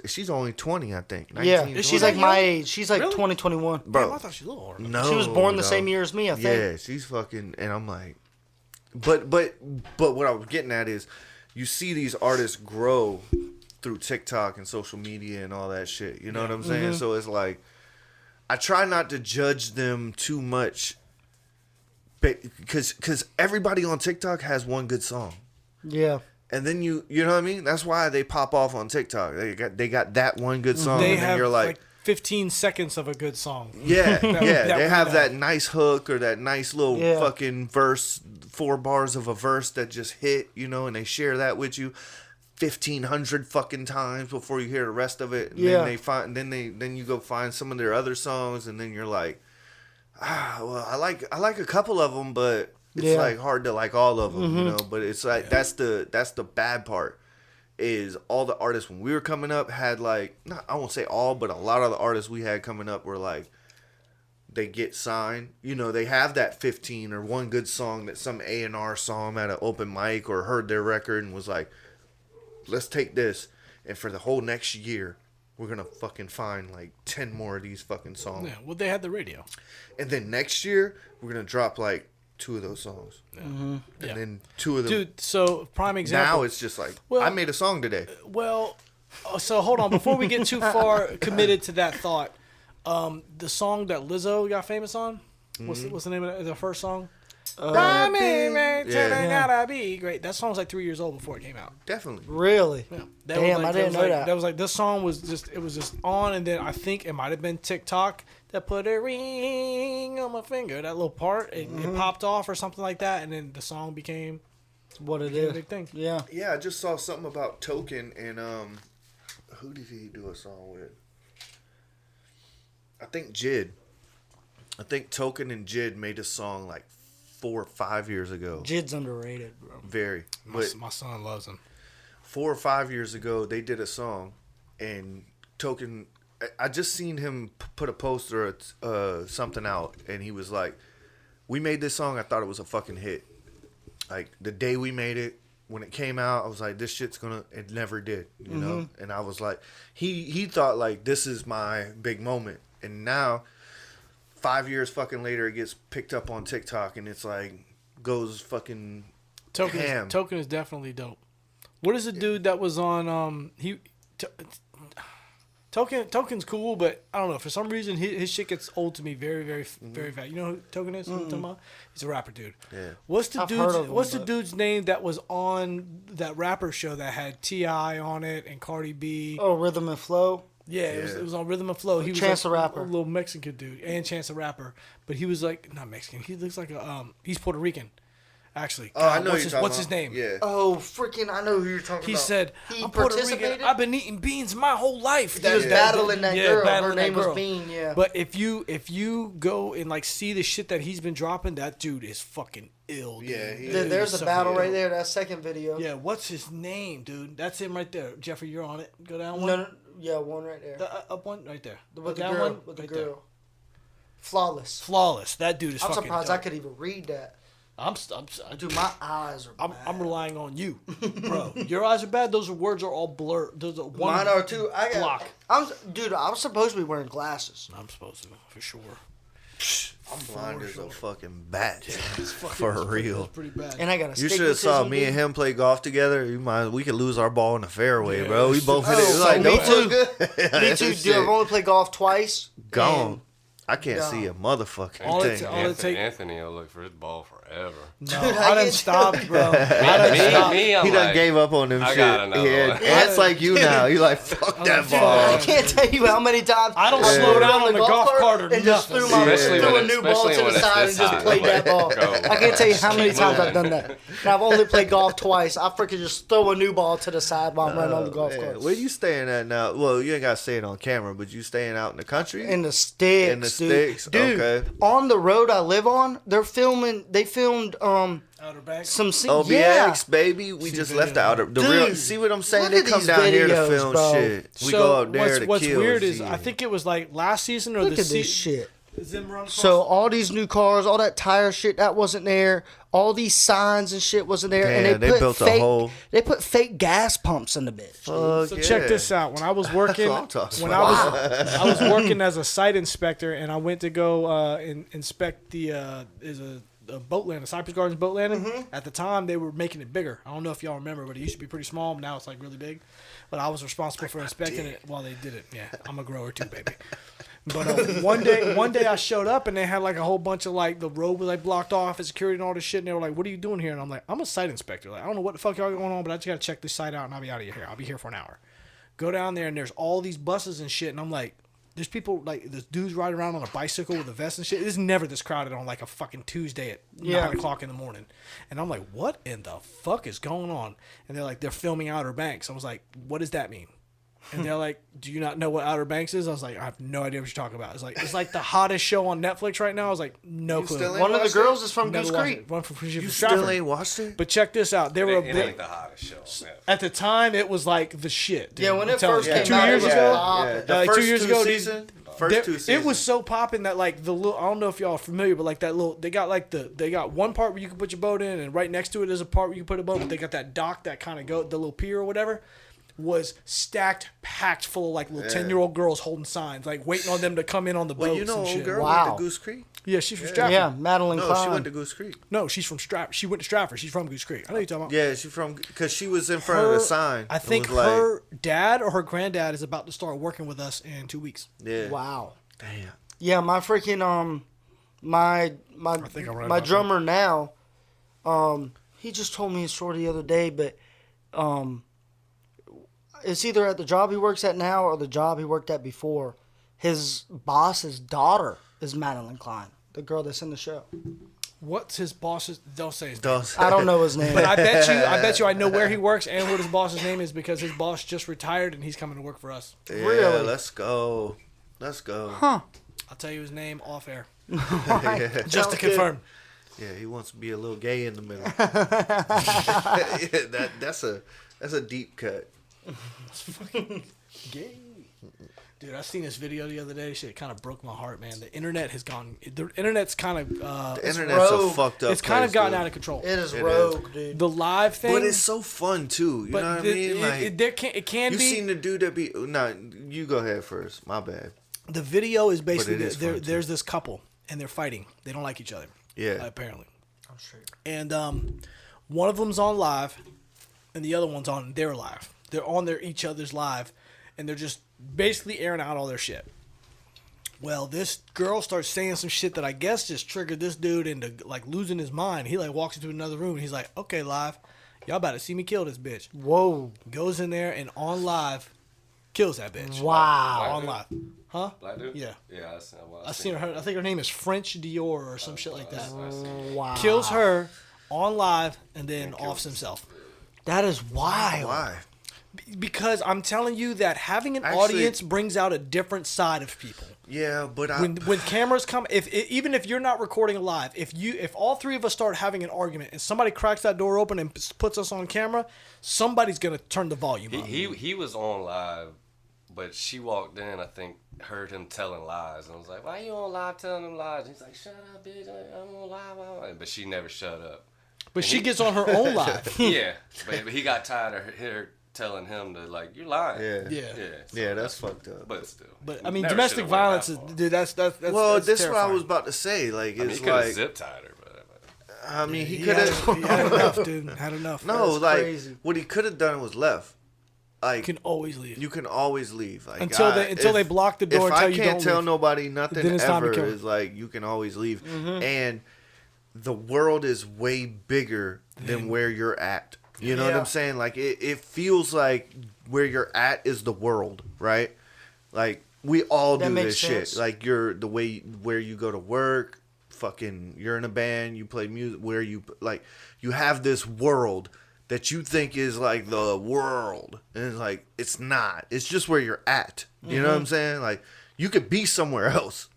She's only 20, I think. 19, Yeah. 20. She's that like my young? age. She's like Really? 2021. bro. I thought she was a little older. No, She was born the dog. same year as me, I think. Yeah, she's fucking, and I'm like, but what I was getting at is, you see these artists grow through TikTok and social media and all that shit. You know what I'm saying? So it's like, I try not to judge them too much, because everybody on TikTok has one good song. Yeah. And then you know what I mean? That's why they pop off on TikTok. They got that one good song, They and then have you're like 15 seconds of a good song. yeah, that they we have know. that nice hook or that nice little Yeah. fucking verse, 4 bars of a verse that just hit, you know, and they share that with you 1,500 fucking times before you hear the rest of it. And Yeah. then you go find some of their other songs, and then you're like, well, I like a couple of them, but it's Yeah. like hard to like all of them, you know. But it's like that's the bad part. Is all the artists when we were coming up had like, not, I won't say all, but a lot of the artists we had coming up were like, they get signed, you know, they have that 15 or one good song that some A&R saw them at an open mic or heard their record and was like, let's take this, and for the whole next year we're gonna fucking find like 10 more of these fucking songs. Yeah, well, they had the radio. And then next year we're gonna drop like 2 of those songs, and then 2 of them. Dude, so prime example. Now it's just like, Well- I made a song today. Well, so hold on. Before we get too far committed to that thought, the song that Lizzo got famous on, what's the name of the first song? Gotta be great. That song's like 3 years old before it came out. Definitely. Really? Yeah. Damn, I didn't know that. That was like, this song was just on, and then I think it might have been TikTok that put a ring on my finger. That little part, it popped off or something like that, and then the song became What it a is. big thing. Yeah. Yeah, I just saw something about Token and who did he do a song with? I think Jid. I think Token and Jid made a song like 4 or 5 years ago. Jid's underrated, bro. Very. But My son loves him. 4 or 5 years ago, they did a song, and Token, I just seen him put a poster or something out, and he was like, we made this song, I thought it was a fucking hit. Like, the day we made it, when it came out, I was like, this shit's gonna, it never did, you know? And I was like, he thought, like, this is my big moment. And now, 5 years fucking later, it gets picked up on TikTok, and it's like, goes fucking ham. Token is definitely dope. What is the dude that was on? Token's cool, but I don't know. For some reason, his shit gets old to me very, very, very fast. You know who Token is? Who I'm talking about? He's a rapper dude. Yeah. What's the I've heard of him, What's the but- dude's name that was on that rapper show that had T.I. on it and Cardi B? Oh, Rhythm and Flow. Yeah, it was on Rhythm and Flow. He was Chance like the Rapper. a little Mexican dude, and Chance the Rapper. But he was like not Mexican. He looks like a he's Puerto Rican, actually. Oh, I know what's his name? Yeah. Oh, freaking! I know who you're talking He about. said, He "I'm Puerto participated? Rican. I've been eating beans my whole life." He was battling that girl. Her battling that name was girl. Beane. Yeah. But if you go and like see the shit that he's been dropping, that dude is fucking ill. Dude. Yeah, he- Dude, There's he's a battle so right ill. there. That second video. Yeah, what's his name, dude? That's him right there. Jeffrey, you're on it. Go down one. No, yeah, one right there. The up one right there. With Go the down girl. one With the right girl. there. Flawless. Flawless. That dude is I'm fucking surprised dope. I could even read that. Dude, Dude, my eyes are I'm bad. relying on you, bro. Your eyes are bad. Those words are all blurred. Those are one Mine are too. I got. block. Dude, I was supposed to be wearing glasses. I'm supposed to, for sure. I'm blind as a fucking bat. It's fucking- For it's real. pretty bad. And I got a You stick should have saw decision, me and dude. him play golf together. We could lose our ball in the fairway, Yeah. bro. We both hit it. It was Oh, like, me don't too. look good. Me too, dude. I've only played golf twice. Gone. I can't see a Gone. motherfucking All it thing. ta- all it take- Anthony will look for his ball forever. No, Dude, I I done get- stopped, bro. I done Me, stopped. me, I'm He done like, gave up on them I shit. got another Yeah, one. Ant's like you now. You like, fuck that like, ball. I can't tell you how many times I don't I slow put it down on the golf cart or and just nothing. threw, Especially threw when a it- new ball especially to the when it's side and this just high. played that ball. Go. I can't tell you how many Keep times I've moving. done that. And I've only played golf twice. I freaking just throw a new ball to the side while I'm running on the golf Man, course. where you staying at now? Well, you ain't got to say it on camera, but you staying out in the country? In the sticks, In the dude. sticks? Dude, Okay. on the road I live on, they filmed Outer Banks. some OBX, yeah. baby. We See just videos, left the outer. The Dude, real. See what I'm saying? look They at come these down here to videos, film bro. shit. We go up there to what's kill. weird and is see. I think it was like last season or Look the at this shit. Zim run So all these new cars, all that tire shit, that wasn't there. All these signs and shit wasn't there. Damn, and they put built a fake, whole- They put fake gas pumps in the bitch. Fuck So yeah. check this out. When I was working, what I'm talking when about. I was working as a site inspector, and I went to go inspect the boat landing, Cypress Gardens boat landing. At the time, they were making it bigger. I don't know if y'all remember, but it used to be pretty small. But now it's like really big. But I was responsible for inspecting it while they did it. Yeah, I'm a grower too, baby. But one day I showed up and they had like a whole bunch of like the road was like blocked off and security and all this shit. And they were like, "What are you doing here?" And I'm like, "I'm a site inspector. Like, I don't know what the fuck y'all going on, but I just gotta check this site out and I'll be out of here. I'll be here for an hour." Go down there and there's all these buses and shit, and I'm like, there's people like there's dudes riding around on a bicycle with a vest and shit. It's never this crowded on like a fucking Tuesday at 9 o'clock in the morning. And I'm like, what in the fuck is going on? And they're like, they're filming Outer Banks. I was like, what does that mean? And they're like, do you not know what Outer Banks is? I was like, I have no idea what you're talking about. It's like the hottest show on Netflix right now. I was like, no clue. still ain't One of the watched girls it? is from Never Goose watched Creek. it. One from You Stratford. still ain't watched it? But check this out. They were It ain't the hottest show. Man. at the time. It was like the shit. Dude. Yeah, when I'm it telling first you. came 2 out, years it was ago. popping. The Like, first 2 years two ago, season, it was so popping that like the little, I don't know if y'all are familiar, but like that little, they got one part where you can put your boat in, and right next to it is a part where you can put a boat. But they got that dock that kind of the little pier or whatever, was stacked, packed full of like little 10-year-old girls holding signs, like waiting on them to come in on the boats. Well, you know, and old shit. girl Wow. went to Goose Creek. Yeah, she's from Stratford. Yeah, Madeline No, Klein. she went to Goose Creek. No, she's from Stratford. She went to Stratford. She's from Goose Creek. I know you're talking about. Yeah, she from because she was in front of the sign. I It think was like, her dad or her granddad is about to start working with us in 2 weeks. Yeah. Wow. Damn. Yeah, my freaking my think I'm right my about drummer now, he just told me a story the other day, but it's either at the job he works at now or the job he worked at before. His boss's daughter is Madeline Klein, the girl that's in the show. What's his boss's? Don't say his name. Does I don't know his name. But I bet you I know where he works and what his boss's name is because his boss just retired and he's coming to work for us. Yeah, Really? let's go. Let's go. Huh. I'll tell you his name off air. Yeah. Just to confirm. Yeah, he wants to be a little gay in the middle. Yeah, that's a deep cut. Gay. Dude, I seen this video the other day. Shit kind of broke my heart, man. The internet has gone. The internet's kind of. The internet's a rogue. fucked up. It's kind of place, gotten dude. out of control. It is It rogue, dude. The live thing. But it's so fun too. You know what I mean? Like it can you be. seen the dude that be. Nah, you go ahead first. My bad. The video is basically it is fun, too. there's this couple and they're fighting. They don't like each other. Yeah. Apparently. I'm sure. And one of them's on live, and the other one's on their live. They're on each other's live, and they're just basically airing out all their shit. Well, this girl starts saying some shit that I guess just triggered this dude into like losing his mind. He like walks into another room, and he's like, "Okay, live, y'all about to see me kill this bitch." Whoa. Goes in there and on live, kills that bitch. Wow. On live, huh? Black dude? Yeah. Yeah, I seen her. I think her name is French Dior or some shit like that. Wow. Kills her on live and then offs himself. That is wild. Why? Because I'm telling you that having an Actually- audience brings out a different side of people. Yeah, but When cameras come, even if you're not recording live, if all three of us start having an argument and somebody cracks that door open and puts us on camera, somebody's gonna turn the volume up. He was on live, but she walked in, I think, heard him telling lies. And I was like, why you on live telling them lies? He's like, shut up, bitch. I'm on live. But she never shut up. But she gets on her own live. Yeah. But he got tired of her telling him to, like, you're lying. yeah, Yeah. Yeah. So yeah, that's fucked up. But still. But I mean, Never domestic should've went that violence is, far. dude. That's Well, that's this is what I terrifying. was about to say. Like, I mean, he it's could have like, zip tied her, but I mean, he He could had, have. he had enough, dude. Had enough. No, That's like crazy. what he could have done was left. Like You can always leave. you can always leave. Like Until they if- block the door If and tell I you can't don't tell leave. nobody nothing Then it's time to ever, kill. is like you can always leave. And the world is way bigger than where you're at. You know what Yeah. I'm saying? Like it feels like where you're at is the world, right? Like we all That do makes this sense. shit. Like you're the way where you go to work, fucking you're in a band, you play music, where you like you have this world that you think is like the world, and it's like it's not. It's just where you're at. You know what I'm saying? Like you could be somewhere else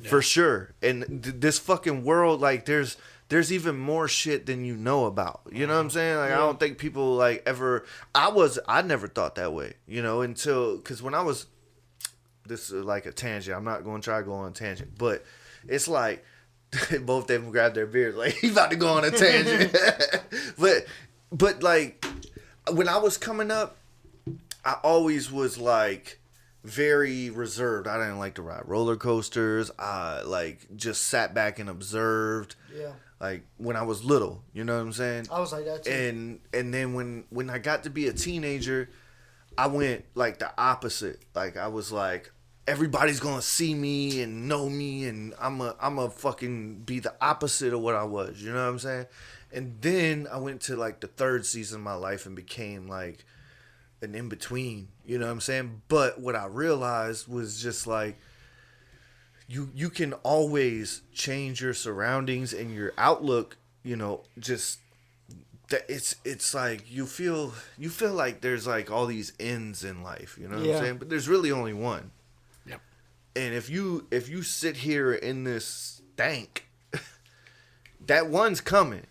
for sure. And this fucking world, like there's even more shit than you know about. You know what I'm saying? Like I don't think people like ever. I never thought that way. You know, until because when I was, this is like a tangent. I'm not going to try to go on a tangent, but it's like both of them grabbed their beards like he's about to go on a tangent. but like when I was coming up, I always was like very reserved. I didn't like to ride roller coasters. I like just sat back and observed. Yeah. like when I was little. You know what I'm saying? I was like that too. And then when I got to be a teenager, I went like the opposite. Like I was like, everybody's gonna see me and know me, and I'm a fucking be the opposite of what I was. You know what I'm saying? And then I went to like the third season of my life and became like an in between. You know what I'm saying? But what I realized was just like, you can always change your surroundings and your outlook. You know, just that it's like you feel like there's like all these ends in life. You know what I'm saying? But there's really only one. Yep. And if you sit here in this stank, that one's coming.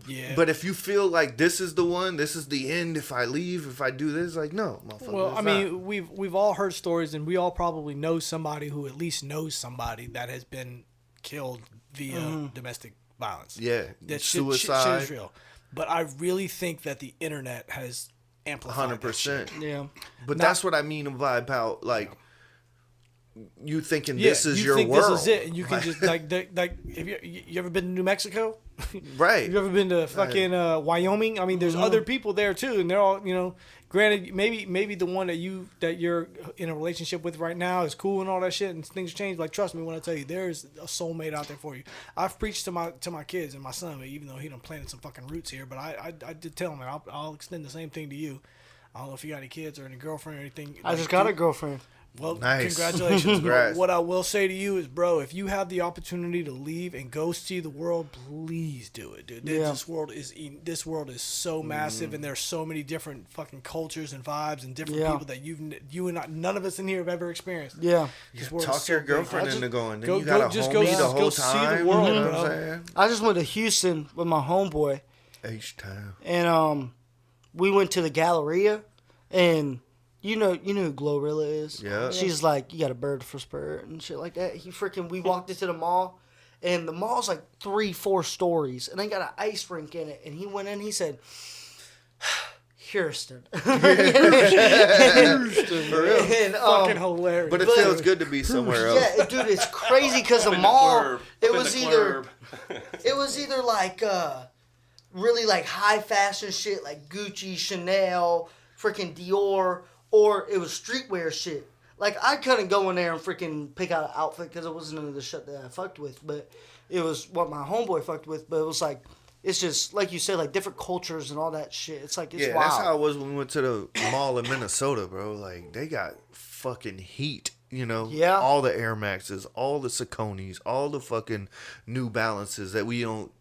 Yeah. But if you feel like this is the one, this is the end, if I leave, if I do this, like, no, motherfucker. Well, I it's mean, not. we've all heard stories, and we all probably know somebody who at least knows somebody that has been killed via domestic violence. Yeah, That suicide. shit is real. But I really think that the internet has amplified 100%. Yeah. But that's what I mean about, like, you thinking this is you your think world. This is it, and you can just like have you ever been to New Mexico? Right. You ever been to fucking Wyoming? I mean, there's other people there too, and they're all, you know. Granted, maybe the one that you're in a relationship with right now is cool and all that shit, and things change. Like, trust me when I tell you, there's a soulmate out there for you. I've preached to my kids and my son, even though he done planted some fucking roots here. But I did tell him that I'll extend the same thing to you. I don't know if you got any kids or any girlfriend or anything. I just got a girlfriend. Well, Nice. congratulations. Congrats. What I will say to you is, bro, if you have the opportunity to leave and go see the world, please do it, dude. Yeah. This world is so massive, and there's so many different fucking cultures and vibes and different people that you and I, none of us in here have ever experienced. Yeah. This world Talk is to your big. girlfriend I just- into going. Then go- you got go- a just homie go- the just whole go see the time. world, you know bro. what I'm saying? I just went to Houston with my homeboy, H-Town. and we went to the Galleria, and you know who Glorilla is. Yeah. She's like, you got a bird for spur and shit like that. We walked into the mall, and the mall's like 3-4 stories, and they got an ice rink in it. And he went in, he said, Houston. For real. And, Fucking hilarious. But it feels good to be somewhere else. yeah, dude, it's crazy because the mall, it was either like really like high fashion shit like Gucci, Chanel, freaking Dior, or it was streetwear shit. Like, I couldn't go in there and freaking pick out an outfit because it wasn't none of the shit that I fucked with, but it was what my homeboy fucked with. But it was like, it's just like you said, like different cultures and all that shit. It's like, it's Yeah, wild. that's how it was when we went to the mall in Minnesota, bro. Like, they got fucking heat, you know? Yeah. All the Air Maxes, all the Sauconys, all the fucking New Balances that we don't...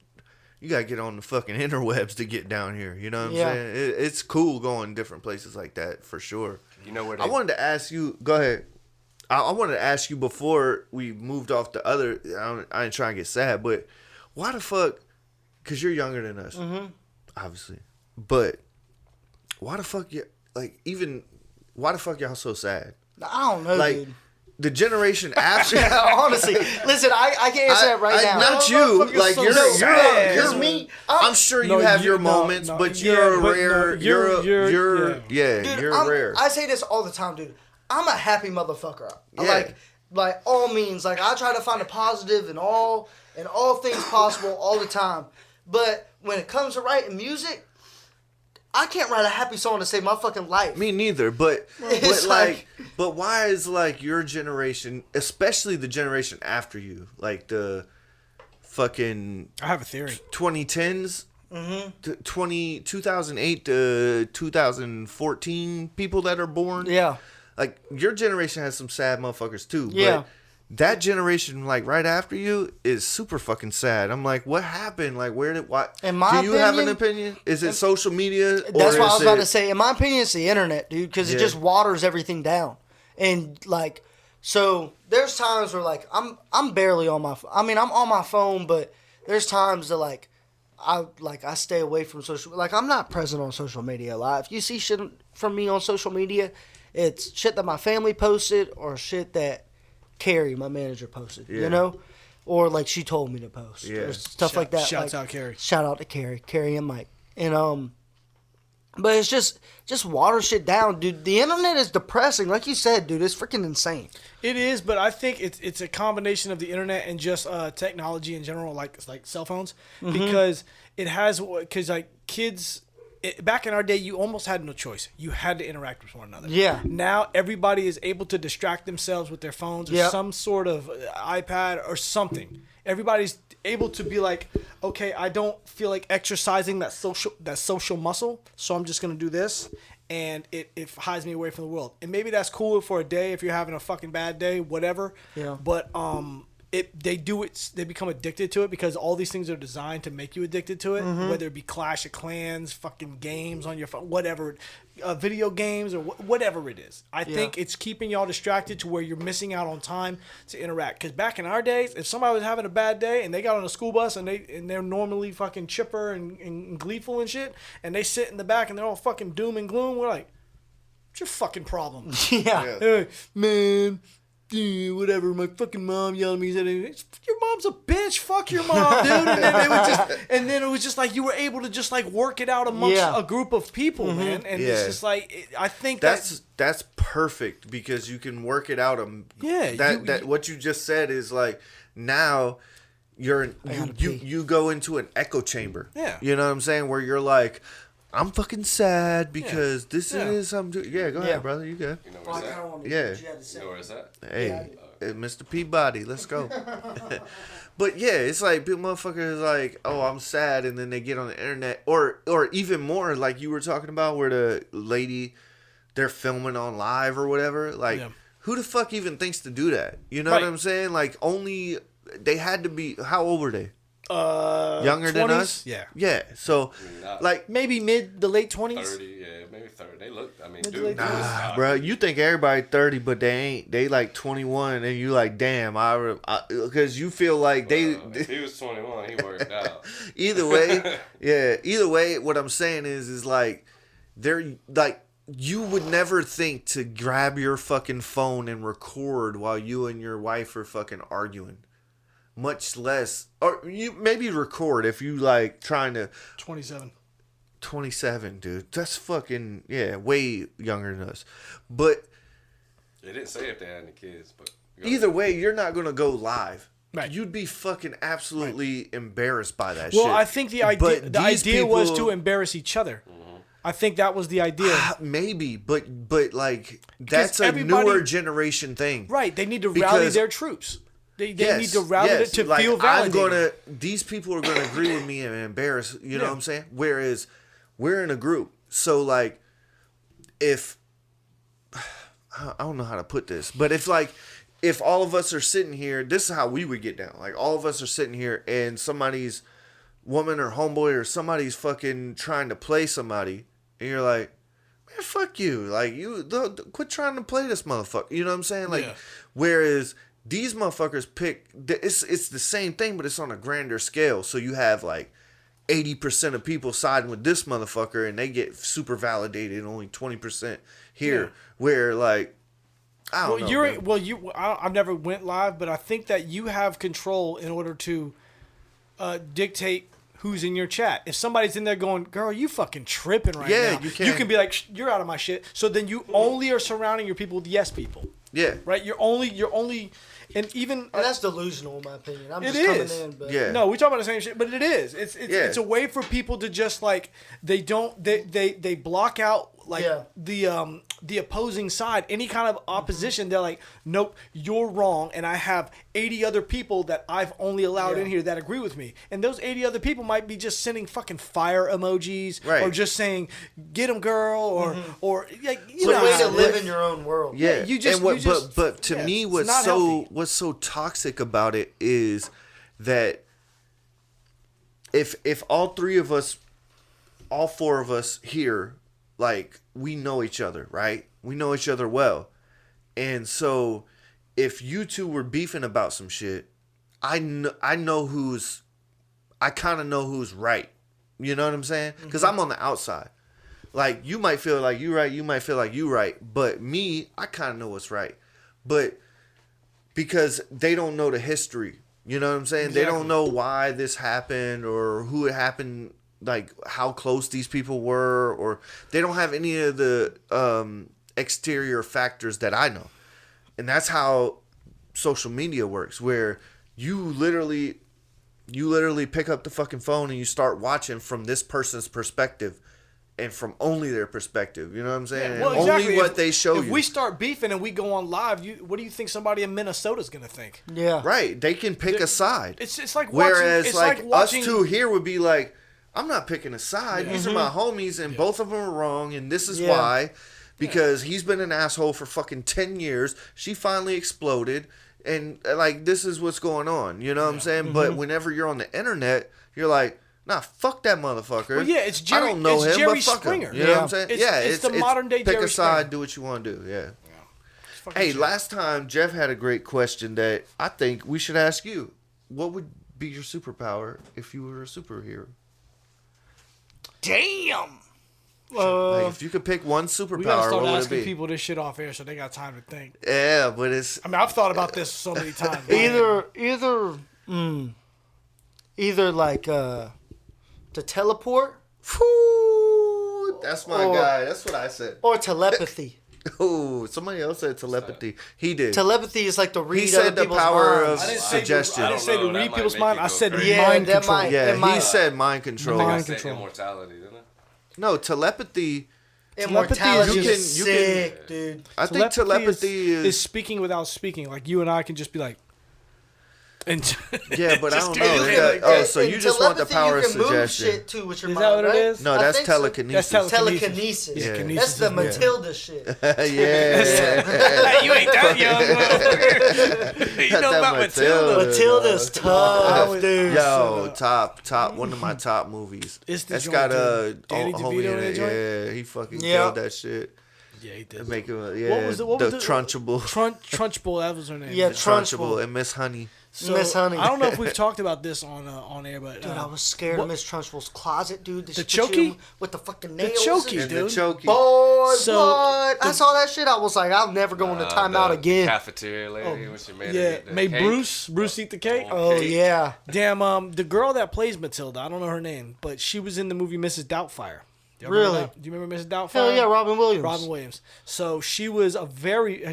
You gotta get on the fucking interwebs to get down here, you know what I'm Yeah. saying? It's cool going different places like that, for sure. You know where they... I wanted to ask you... Go ahead. I wanted to ask you before we moved off the other... I ain't trying to get sad, but why the fuck... Because you're younger than us, obviously. But why the fuck you like even? Why the fuck y'all so sad? I don't know, Like dude. the generation after. Honestly, listen, I can answer that right now. Not you. Motherfucker's Like so you're sad. Because me, I'm sure you have your moments, but you're rare. You're Dude, rare. I say this all the time, dude. I'm a happy motherfucker. Yeah. Like all means. Like, I try to find a positive in all things possible all the time. But when it comes to writing music, I can't write a happy song to save my fucking life. Me neither, but It's like- but why is like your generation, especially the generation after you, like the fucking I have a theory. 2010s, 2008 to 2014 people that are born. Yeah. Like, your generation has some sad motherfuckers too. Yeah. But that generation, like, right after you is super fucking sad. I'm like, what happened? Like, why? In my do you have an opinion- opinion? Is it social media? That's or what I is was about it- to say. In my opinion, it's the internet, dude, because it Yeah. just waters everything down. And like, so there's times where like I'm barely on my. I'm on my phone, but there's times that like I stay away from social. Like, I'm not present on social media a lot. If you see shit from me on social media, it's shit that my family posted or shit that Carrie, my manager, posted. Yeah. You know, or like she told me to post. Yeah. Or stuff like that. Shouts like, out Carrie. Shout out to Carrie and Mike. And But it's just water shit down, dude. The internet is depressing, like you said, dude. It's freaking insane. It is, but I think it's a combination of the internet and just technology in general, like cell phones, because it has like kids. Back in our day, you almost had no choice. You had to interact with one another. Yeah. Now everybody is able to distract themselves with their phones or some sort of iPad or something. Everybody's able to be like, okay, I don't feel like exercising that social muscle, so I'm just gonna do this, and it hides me away from the world. And maybe that's cool for a day if you're having a fucking bad day, whatever. Yeah. But they become addicted to it because all these things are designed to make you addicted to it, whether it be Clash of Clans, fucking games on your phone, whatever, video games or whatever it is. I think it's keeping y'all distracted to where you're missing out on time to interact. Because back in our days, if somebody was having a bad day and they got on a school bus and they're normally fucking chipper and gleeful and shit, and they sit in the back and they're all fucking doom and gloom, we're like, what's your fucking problem? Hey, man. Whatever, my fucking mom yelled at me. Said, your mom's a bitch. Fuck your mom, dude. And then it was just like you were able to just like work it out amongst a group of people, man. And it's just like I think that's perfect because you can work it out. What you just said is like now you go into an echo chamber. Yeah, you know what I'm saying, where you're like, I'm fucking sad because this is something. Yeah, go ahead, brother. You good? You know where it's at? Yeah. You know where it's at? Hey, Mr. Peabody, let's go. But yeah, it's like motherfuckers like, oh, I'm sad, and then they get on the internet, or even more, like you were talking about, where the lady, they're filming on live or whatever. Like, who the fuck even thinks to do that? You know what I'm saying? Like, only they had to be. How old were they? Younger 20s? Than us? Yeah. So, like, maybe the late 20s? 30, maybe 30. They look, I mean, dude. Bro, you think everybody 30, but they ain't. They like 21, and you like, damn, because you feel like they. If he was 21, he worked out. Either way, what I'm saying is like, they're like, you would never think to grab your fucking phone and record while you and your wife are fucking arguing. Much less, or you maybe record if you like trying to. 27, dude. That's fucking way younger than us. But they didn't say if they had any kids, but either way, you're not gonna go live. Right. You'd be fucking absolutely embarrassed by that shit. Well, I think the idea was to embarrass each other. I think that was the idea. Maybe, but like that's a newer generation thing. Right. They need to rally their troops. They need to rally it to like, feel validated. These people are going to agree with me and embarrass, you know what I'm saying? Whereas we're in a group. So like, if, I don't know how to put this, but if all of us are sitting here, this is how we would get down. Like all of us are sitting here and somebody's woman or homeboy or somebody's fucking trying to play somebody. And you're like, man, fuck you. Like quit trying to play this motherfucker. You know what I'm saying? Like, whereas these motherfuckers it's the same thing, but it's on a grander scale. So you have like 80% of people siding with this motherfucker and they get super validated, and only 20% here. Where like, I don't know. I've never went live, but I think that you have control in order to dictate who's in your chat. If somebody's in there going, girl, you fucking tripping now. You can be like, you're out of my shit. So then you only are surrounding your people with yes people. Yeah. Right? You're only and even and that's delusional in my opinion. I'm just coming in, but no, we talk about the same shit, but it is. It's a way for people to just like they block out like the opposing side, any kind of opposition. They're like, nope, you're wrong, and I have 80 other people that I've only allowed in here that agree with me, and those 80 other people might be just sending fucking fire emojis, or just saying get them girl, or like you know, way to live in your own world. But to me what's so toxic about it is that if all four of us here, like, we know each other, right? We know each other well. And so if you two were beefing about some shit, I know who's right. You know what I'm saying? Because I'm on the outside. Like, you might feel like you right, you might feel like you right. But me, I kind of know what's right. But because they don't know the history. You know what I'm saying? Exactly. They don't know why this happened or who it happened like how close these people were, or they don't have any of the exterior factors that I know. And that's how social media works, where you literally pick up the fucking phone and you start watching from this person's perspective and from only their perspective. You know what I'm saying? Well, and exactly. only what they show if you. we start beefing and we go on live, what do you think somebody in Minnesota's gonna think? Yeah. Right. They can pick a side. It's like watching, Whereas it's like watching, us two here would be like, I'm not picking a side. Yeah. These are my homies and both of them are wrong and this is Yeah. why. Because he's been an asshole for fucking 10 years. She finally exploded. And like, this is what's going on. You know what I'm saying? But whenever you're on the internet, you're like, nah, fuck that motherfucker. Well, yeah, it's Jerry. I don't know it's him, Jerry but fuck Springer. him. You know what I'm saying? It's the modern day pick Jerry a side, Springer. do what you want to do. Yeah. Fucking Hey, shit. last time Jeff had a great question that I think we should ask you. What would be your superpower if you were a superhero? Damn. Like, if you could pick one We gotta superpower, start what would it asking be? people this shit off air so they got time to think. Yeah, but it's I mean, I've thought about this so many times. Either like to teleport Whew, that's my Or- guy. That's what I said. or telepathy. Oh, somebody else said telepathy. He did. Telepathy is like the read He said other the people's power minds. of I didn't say suggestion. I didn't say I don't to know, read that people's might mind. make I you go said crazy. Yeah, mind that control. might- Yeah, It might- he said mind control. Mind I said control. immortality, didn't I? No, telepathy. Immortality You is can- sick, dude. I think telepathy is speaking without speaking. Like you and I can just be like, and Yeah, but I just don't do know. it. Yeah, oh, And so you just want the telepathy, power of you can move suggestion. shit too with your Is mind, that what it right? is? No, I that's think so. telekinesis. That's Telekinesis. Yeah, Yeah. kinesis That's the is weird. Matilda shit. Yeah. you ain't that young, motherfucker. You Got know that about Matilda. Matilda's tough, dude. Yo, top, one of my top movies. It's the That's joint, got dude. Danny homie DeVito in in the it. joint? Yeah, he fucking Yeah. killed that shit. Yeah, he did. Make him, What was the Trunchable, Trunchbull, that was her name. Yeah, the Trunchbull. Trunchable, and Miss Honey. So, Miss Honey. I don't know if we've talked about this on air, but Dude, I was scared of Miss Trunchbull's closet, dude. The She put chokey? you with the fucking nails. chokey, and- And the dude. Chokey. Boy, So, what? I saw that shit. I was like, I'll never go into timeout The again. Cafeteria lady when she made yeah, it. made Bruce eat the cake. Oh, cake. yeah. Damn, the girl that plays Matilda, I don't know her name, but she was in the movie Mrs. Doubtfire. Do you remember Really? that? Do you remember Mrs. Doubtfire? Hell yeah, Robin Williams. Robin Williams. So she was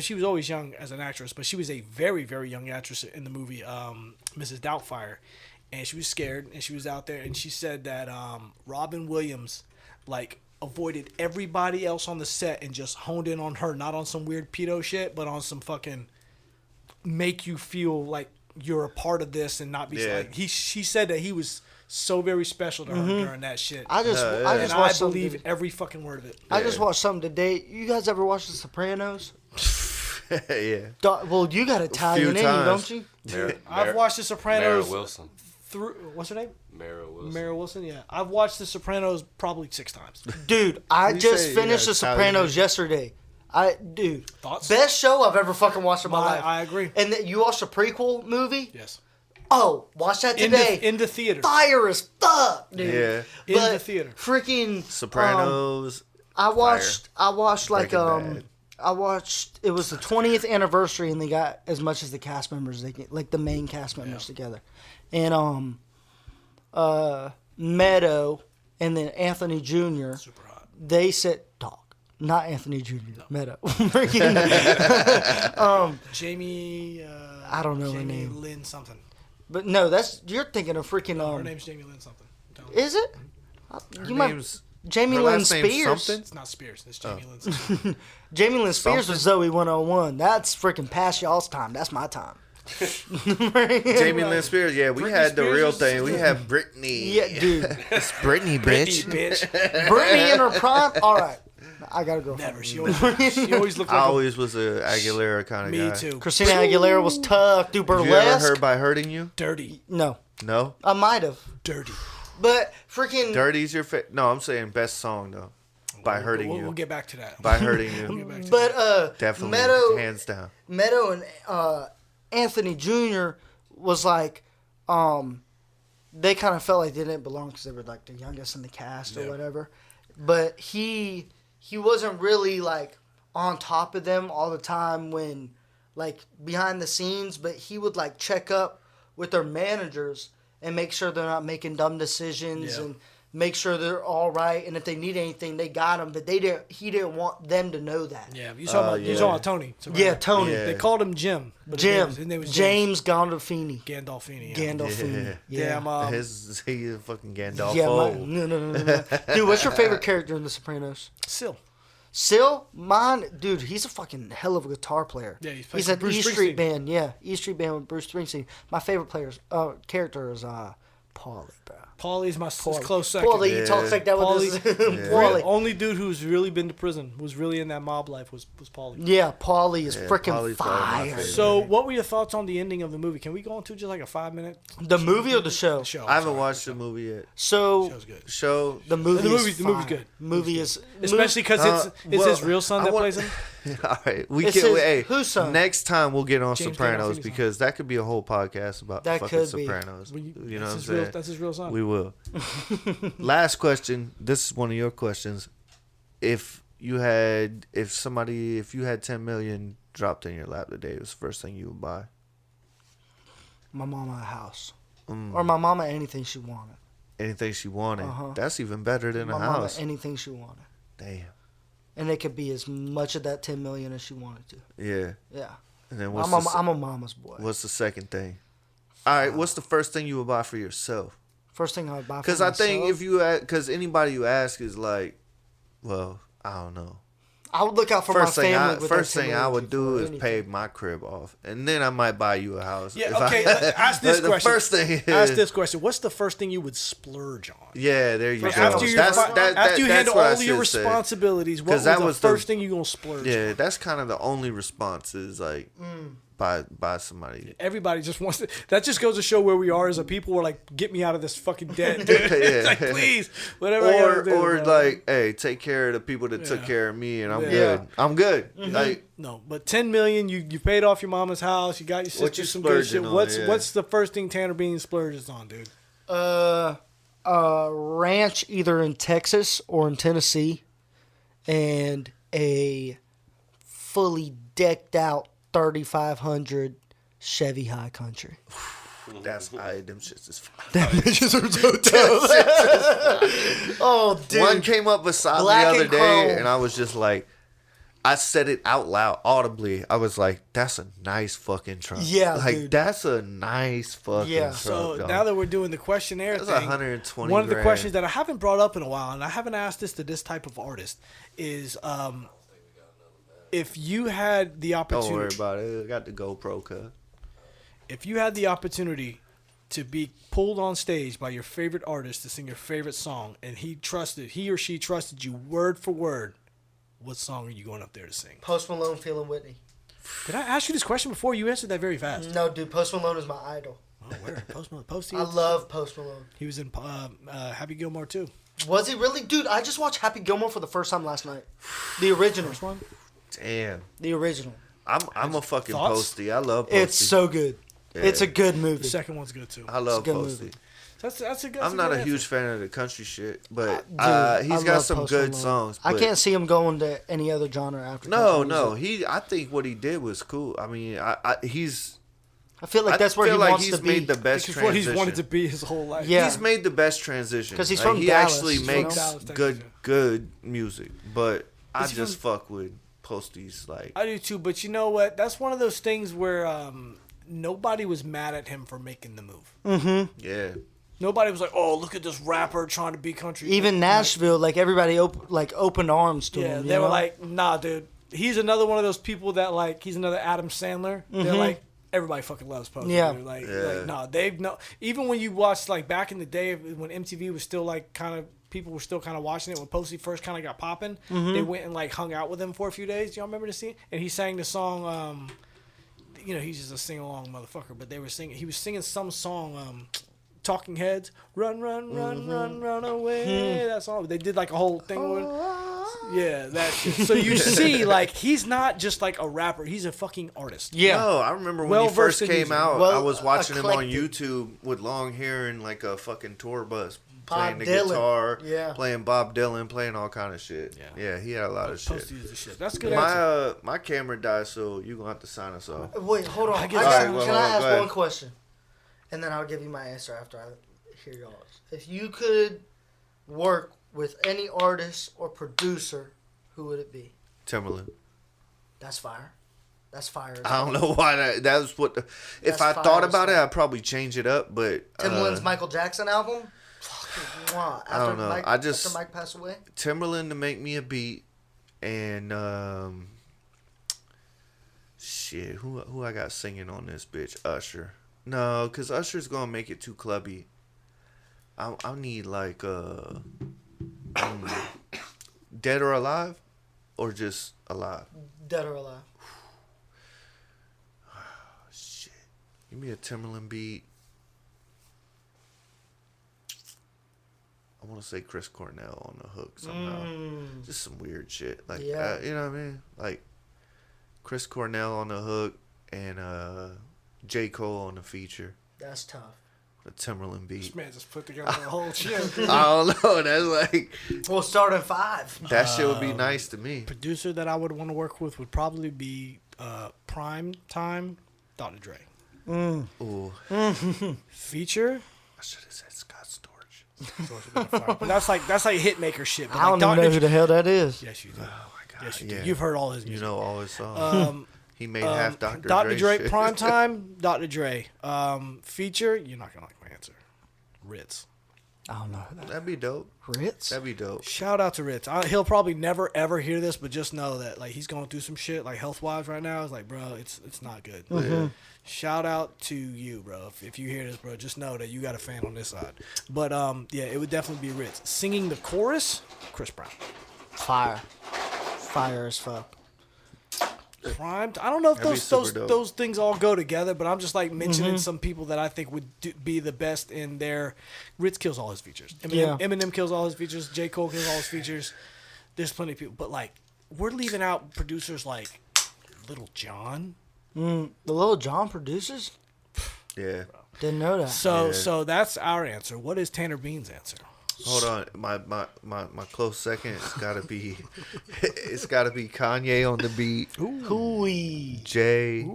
she was always young as an actress, but she was a very, very young actress in the movie Mrs. Doubtfire. And she was scared, and she was out there, and she said that Robin Williams, like, avoided everybody else on the set and just honed in on her, not on some weird pedo shit, but on some fucking make you feel like you're a part of this and not be Yeah. like, she said that he was so very special to her during that shit. I just yeah. and I watched believe something. every fucking word of it. I just watched something today. You guys ever watch The Sopranos? Yeah. Well, you got Italian in you, times. don't you? I've watched The Sopranos Mara Wilson. through. What's her name? Mara Wilson. Mara Wilson. Yeah, I've watched The Sopranos probably 6 times. Dude, I You just say you finished got The Italian Sopranos yesterday. Dude, Thoughts? best show I've ever fucking watched in my life. I agree. And you watched the prequel movie? Yes. Oh, watch that today. In the theater. Fire as fuck, dude. Yeah. In the theater. Freaking Sopranos. I watched like Breaking Bad. I watched it was the 20th anniversary and they got as much as the cast members they get, like the main cast members together. And Meadow and then Anthony Jr. Super hot. They said dog. Not Anthony Jr. Meadow. Jamie. I don't know her Jamie name. Lynn something. But no, that's you're thinking of freaking Her name's Jamie Lynn something. Is it? Her name's Jamie her Lynn last name's Spears. something? It's not Spears. It's Jamie Lynn something. Jamie Lynn Spears Something. was Zoe 101. That's freaking past y'all's time. That's my time. Jamie Lynn Spears. Yeah, we Britney had the Spears real is- thing. We had Britney. Yeah, dude. It's Britney, bitch. Bitch. Brittany in her prime. All right, I gotta go. Never. She always looked I like always was a Aguilera kind of me guy. too. Christina Aguilera was tough. Do Have you ever burlesque. heard by hurting you? Dirty. No, No. I might have. Dirty. But freaking Dirty's your No, I'm saying best song though. By hurting you. We'll get back to that. By hurting We'll you. get back to but Definitely. Hands down. Meadow and Anthony Jr. was like, they kind of felt like they didn't belong because they were like the youngest in the cast or Yeah. whatever. But he wasn't really like on top of them all the time when like behind the scenes, but he would like check up with their managers and make sure they're not making dumb decisions Yeah. and make sure they're all right, and if they need anything, they got them. But he didn't want them to know that. Yeah, you saw about Tony. Yeah, Tony. They called him Jim. But his name was James Gandolfini. Gandolfini. Yeah. Gandolfini. Yeah. Damn, he a fucking Gandalf. Yeah, no. Dude, what's your favorite character in The Sopranos? Sil, mine, dude, he's a fucking hell of a guitar player. Yeah, he's an E Street Band. Yeah, E Street Band with Bruce Springsteen. My favorite character is Paulie, bro. Paulie's my close second. Paulie, he talks like that with his Paulie. Only dude who's really been to prison, who's really in that mob life, was Paulie. Yeah, Paulie is freaking fire. So, what were your thoughts on the ending of the movie? Can we go into just like a 5-minute? The movie or the show? The show. I haven't watched the movie yet. So, show's good. The movie's good. Movie is especially because it's his real son that plays him. All right, whose son? Next time we'll get on James Sopranos Gandolfini's because that could be a whole podcast about That fucking could be. Sopranos. You know what I'm That's saying? That's his real son. We will. Last question. This is one of your questions. If you had 10 million dropped in your lap today, what's the first thing you would buy? My mama a house. Or my mama anything she wanted. Anything she wanted. Uh-huh. That's even better than My a mama house. anything she wanted. Damn. And it could be as much of that 10 million as she wanted to. Yeah. Yeah. And then I'm a mama's boy. What's the second thing? All right. What's the first thing you would buy for yourself? First thing I would buy for Because myself. I think because anybody you ask is like, well, I don't know. I would look out for my family. First thing I would do is pay my crib off, and then I might buy you a house. Yeah, okay. Ask this question. The first thing. Ask this question. What's the first thing you would splurge on? Yeah, there you go. After you handle all your responsibilities, what was the first thing you're going to splurge on? Yeah, that's kind of the only response is like buy somebody. Everybody just wants to. That just goes to show where we are as a people. We're like, get me out of this fucking debt, dude. It's like, please, whatever I gotta do. Or like, hey, take care of the people that took care of me, and I'm good. I'm good. Mm-hmm. Like, no, but 10 million, you paid off your mama's house, you got your sister some good shit. What's the first thing Tanner Beane splurges on, dude? Ranch either in Texas or in Tennessee, and a fully decked out 3500 Chevy High Country. that's high. Them shits is fine. Them bitches are so tough. Oh, dude. One came up beside Black the other and day, chrome. and I was just like, I said it out loud, audibly. I was like, that's a nice fucking truck. Yeah, like, dude. that's a nice fucking truck. So dog. now that we're doing the questionnaire That's thing, 120 one of the grand. questions that I haven't brought up in a while, and I haven't asked this to this type of artist, is if you had the opportunity. Don't worry about it. I got the GoPro cut. If you had the opportunity to be pulled on stage by your favorite artist to sing your favorite song, and he or she trusted you word for word, what song are you going up there to sing? Post Malone, Feeling Whitney. Did I ask you this question before? You answered that very fast. No, dude, Post Malone is my idol. Oh, where? Post Malone. I love Post Malone. He was in Happy Gilmore too. Was he really? Dude, I just watched Happy Gilmore for the first time last night. The original. First one? Damn. The original. I'm a fucking Thoughts? Posty. I love Posty. It's so good. Yeah. It's a good The movie. second one's good too. I love It's a good Posty. movie. That's a good. I'm not a huge fan of the country shit, but Dude, I he's got love some Post good Malone. songs. I but- can't see him going to any other genre after. No, country no. music. I think what he did was cool. I mean, he's. I feel like that's where feel he like wants he's to be. made the best It's transition. what he's wanted to be his whole life. Yeah. He's made the best transition 'Cause he's Like, from he Dallas, actually you know? makes Dallas, Texas, good yeah. good music, but I Is he just from- fuck with Posty's like. I do too, but you know what? That's one of those things where nobody was mad at him for making the move. Yeah. Nobody was like, "Oh, look at this rapper trying to be country." Even Nashville, like everybody opened arms to yeah, him. they you were know? like, "Nah, dude, he's another one of those people that like he's another Adam Sandler." They're like, everybody fucking loves Posty. Yeah. Dude. Like, Yeah. nah, they've no. Even when you watch like back in the day when MTV was still like kind of people were still kind of watching it when Posty first kind of got popping, they went and like hung out with him for a few days. Y'all remember the scene? And he sang the song. You know, he's just a sing along motherfucker. But they were singing. He was singing some song. Talking Heads, run, run, run, run, run away. That song. They did like a whole thing with it. Yeah, that shit. So you see, like, he's not just like a rapper. He's a fucking artist. Yeah. No, I remember when he Well-versed first in came music. out. Well, I was watching him on eclectic. YouTube with long hair and like a fucking tour bus, Bob playing the Dylan. guitar, Yeah. playing Bob Dylan, playing all kind of shit. Yeah. He had a lot of shit. Posty is the shit. That's a good answer. My camera died, so you gonna have to sign us off. Wait, hold on. guess- Alright, well, Can hold I on, ask go ahead. one question? And then I'll give you my answer after I hear yours. If you could work with any artist or producer, who would it be? Timberland. That's fire. That's fire. I don't know why that was what. If That's I fire thought as about it, fuck. I'd probably change it up. But Timbaland's Michael Jackson album. Fucking mwah. After don't know. Mike, I just- after Mike passed away. Timberland to make me a beat, and shit, who I got singing on this bitch? Usher. No, cause Usher's gonna make it too clubby. I need like Dead or Alive, or just Alive. Dead or Alive. Shit, give me a Timberland beat. I want to say Chris Cornell on the hook somehow. Just some weird shit. Like, Yeah. you know what I mean? Like, Chris Cornell on the hook and J. Cole on the feature. That's tough. The Timberland This beat. man just put together a whole shit. Dude. I don't know. That's like, We'll start at 5. that shit would be nice to me. Producer that I would want to work with would probably be Prime Time, Dr. Dre. Ooh, Feature. I should have said Scott Storch. But that's like hitmaker shit. But I don't like even know who the hell that is. Yes, you do. Oh my god. Yes, you yeah. do. You've heard all his You music. know all his songs. He made half Dr. Dr. Dre, shit. Prime Time, Dr. Dre. Feature. You're not gonna like my answer. Ritz. I don't know who that That'd be dope. is. Ritz? That'd be dope. Shout out to Ritz. He'll probably never ever hear this, but just know that like he's going through some shit like health wise right now. It's like, bro, it's not good. Yeah. Shout out to you, bro. If you hear this, bro, just know that you got a fan on this side. But yeah, it would definitely be Ritz. Singing the chorus, Chris Brown. Fire. Fire as fuck. Prime. I don't know if That'd be super dope. those things all go together, but I'm just like mentioning some people that I think would be the best in their. Ritz kills all his features. Eminem kills all his features. J. Cole kills all his features. There's plenty of people, but like we're leaving out producers like Little John. The Lil Jon producers? Yeah. Didn't know that. So that's our answer. What is Tanner Bean's answer? Hold on, my close second. It's gotta be, it's gotta be Kanye on the beat. Hooey. Jay,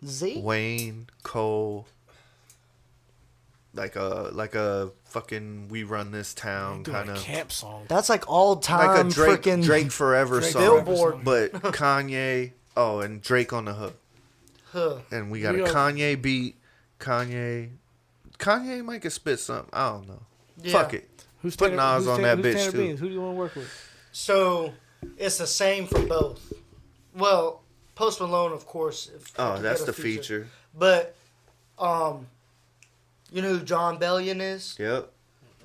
Z? Wayne, Cole. Like a fucking We Run This Town Doing kind a of, camp song. That's like all like time a Drake freaking Drake Forever Drake song. Billboard. But Kanye, and Drake on the hook, Huh. and we got You a know- Kanye beat. Kanye might could spit something. I don't know. Yeah. Fuck it. Who's Put Tanner, Nas who's on Tanner, that who's bitch Tanner too. Beans? Who do you want to work with? So it's the same for both. Well, Post Malone, of course. If I Oh, could that's get a the feature. But, you know who John Bellion is? Yep.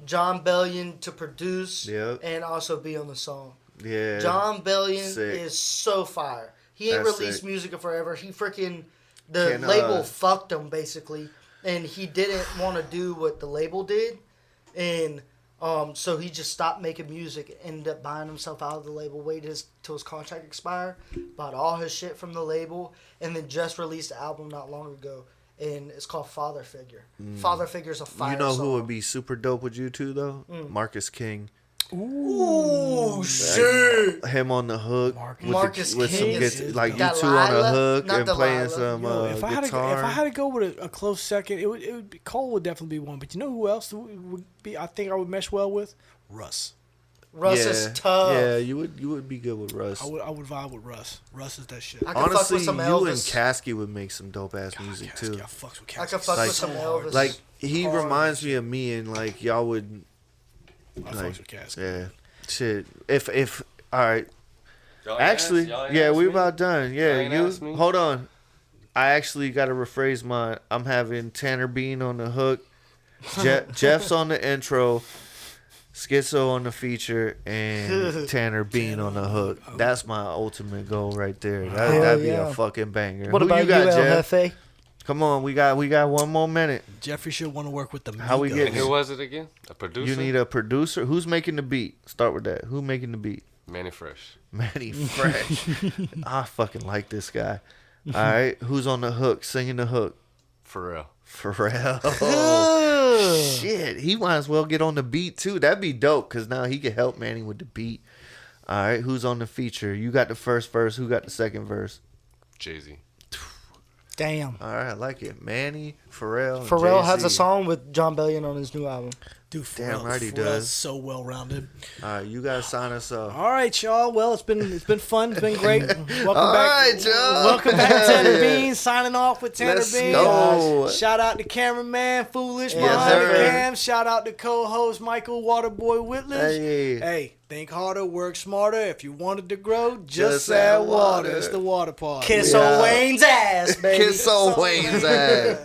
John Bellion to produce Yep. and also be on the song. Yeah. John Bellion Sick. is so fire. He ain't That's released sick. music in forever. He freaking the Can, label fucked him basically, and he didn't want to do what the label did, and so he just stopped making music. Ended up buying himself out of the label. Waited till his contract expired, bought all his shit from the label, and then just released an album not long ago. And it's called Father Figure. Father Figure's a fire You know song. who would be super dope with you too though? Marcus King. Ooh, shit. Him on the hook. Marcus with King some is- like you Got two on the Lila? hook Not and the playing Lila. some Yo, if I guitar. had to go with a close second, it would be Cole would definitely be one. But you know who else would be? I think I would mesh well with Russ. Russ yeah, is tough. Yeah, you would be good with Russ. I would vibe with Russ. Russ is that shit. I could fuck Honestly, with some you and Elvis. Caskey would make some dope ass music Caskey, too. I fucks with I could Caskey fuck Like- with some Elvis. Like he Hard. reminds me of me, and like y'all would. I Like, fucks with Caskey. yeah, shit. If all right, Y'all ain't actually, asked- y'all ain't yeah, asked we me? about done. Yeah, Y'all ain't asked you me? hold on. I actually got to rephrase mine. I'm having Tanner Bean on the hook, Jeff's on the intro, Schizo on the feature, and Tanner Bean on the hook. That's my ultimate goal right there. Hell That'd be yeah. a fucking banger. What Who about you got, you, El Jeff? Jefe? Come on, we got one more minute. Jeffrey should want to work with the How we Migos. get- And who was it again? A producer? You need a producer. Who's making the beat? Start with that. Who making the beat? Manny Fresh. Manny Fresh. I fucking like this guy. All right, who's on the hook? Singing the hook. Pharrell. Pharrell. Shit, he might as well get on the beat too. That'd be dope because now he can help Manny with the beat. All right, who's on the feature? You got the first verse. Who got the second verse? Jay-Z. Damn. All right, I like it. Manny, Pharrell, and Pharrell has Jay-Z. a song with John Bellion on his new album. Dude, Damn right he Pharrell's does. so well rounded. All right, you guys sign us up. All right, y'all. Well, it's been fun. It's been great. Welcome All back. right, y'all. Welcome back, Tanner Yeah. Beane. Signing off with Tanner Let's Beane. go. Shout out to cameraman Foolish Yes, behind the sir. cam. Shout out to co-host Michael Waterboy Whitledge. Hey. Hey, think harder, work smarter. If you wanted to grow, Just just add add water. water. It's the water part. Kiss Yeah. on Wayne's ass, baby. Kiss on Wayne's ass.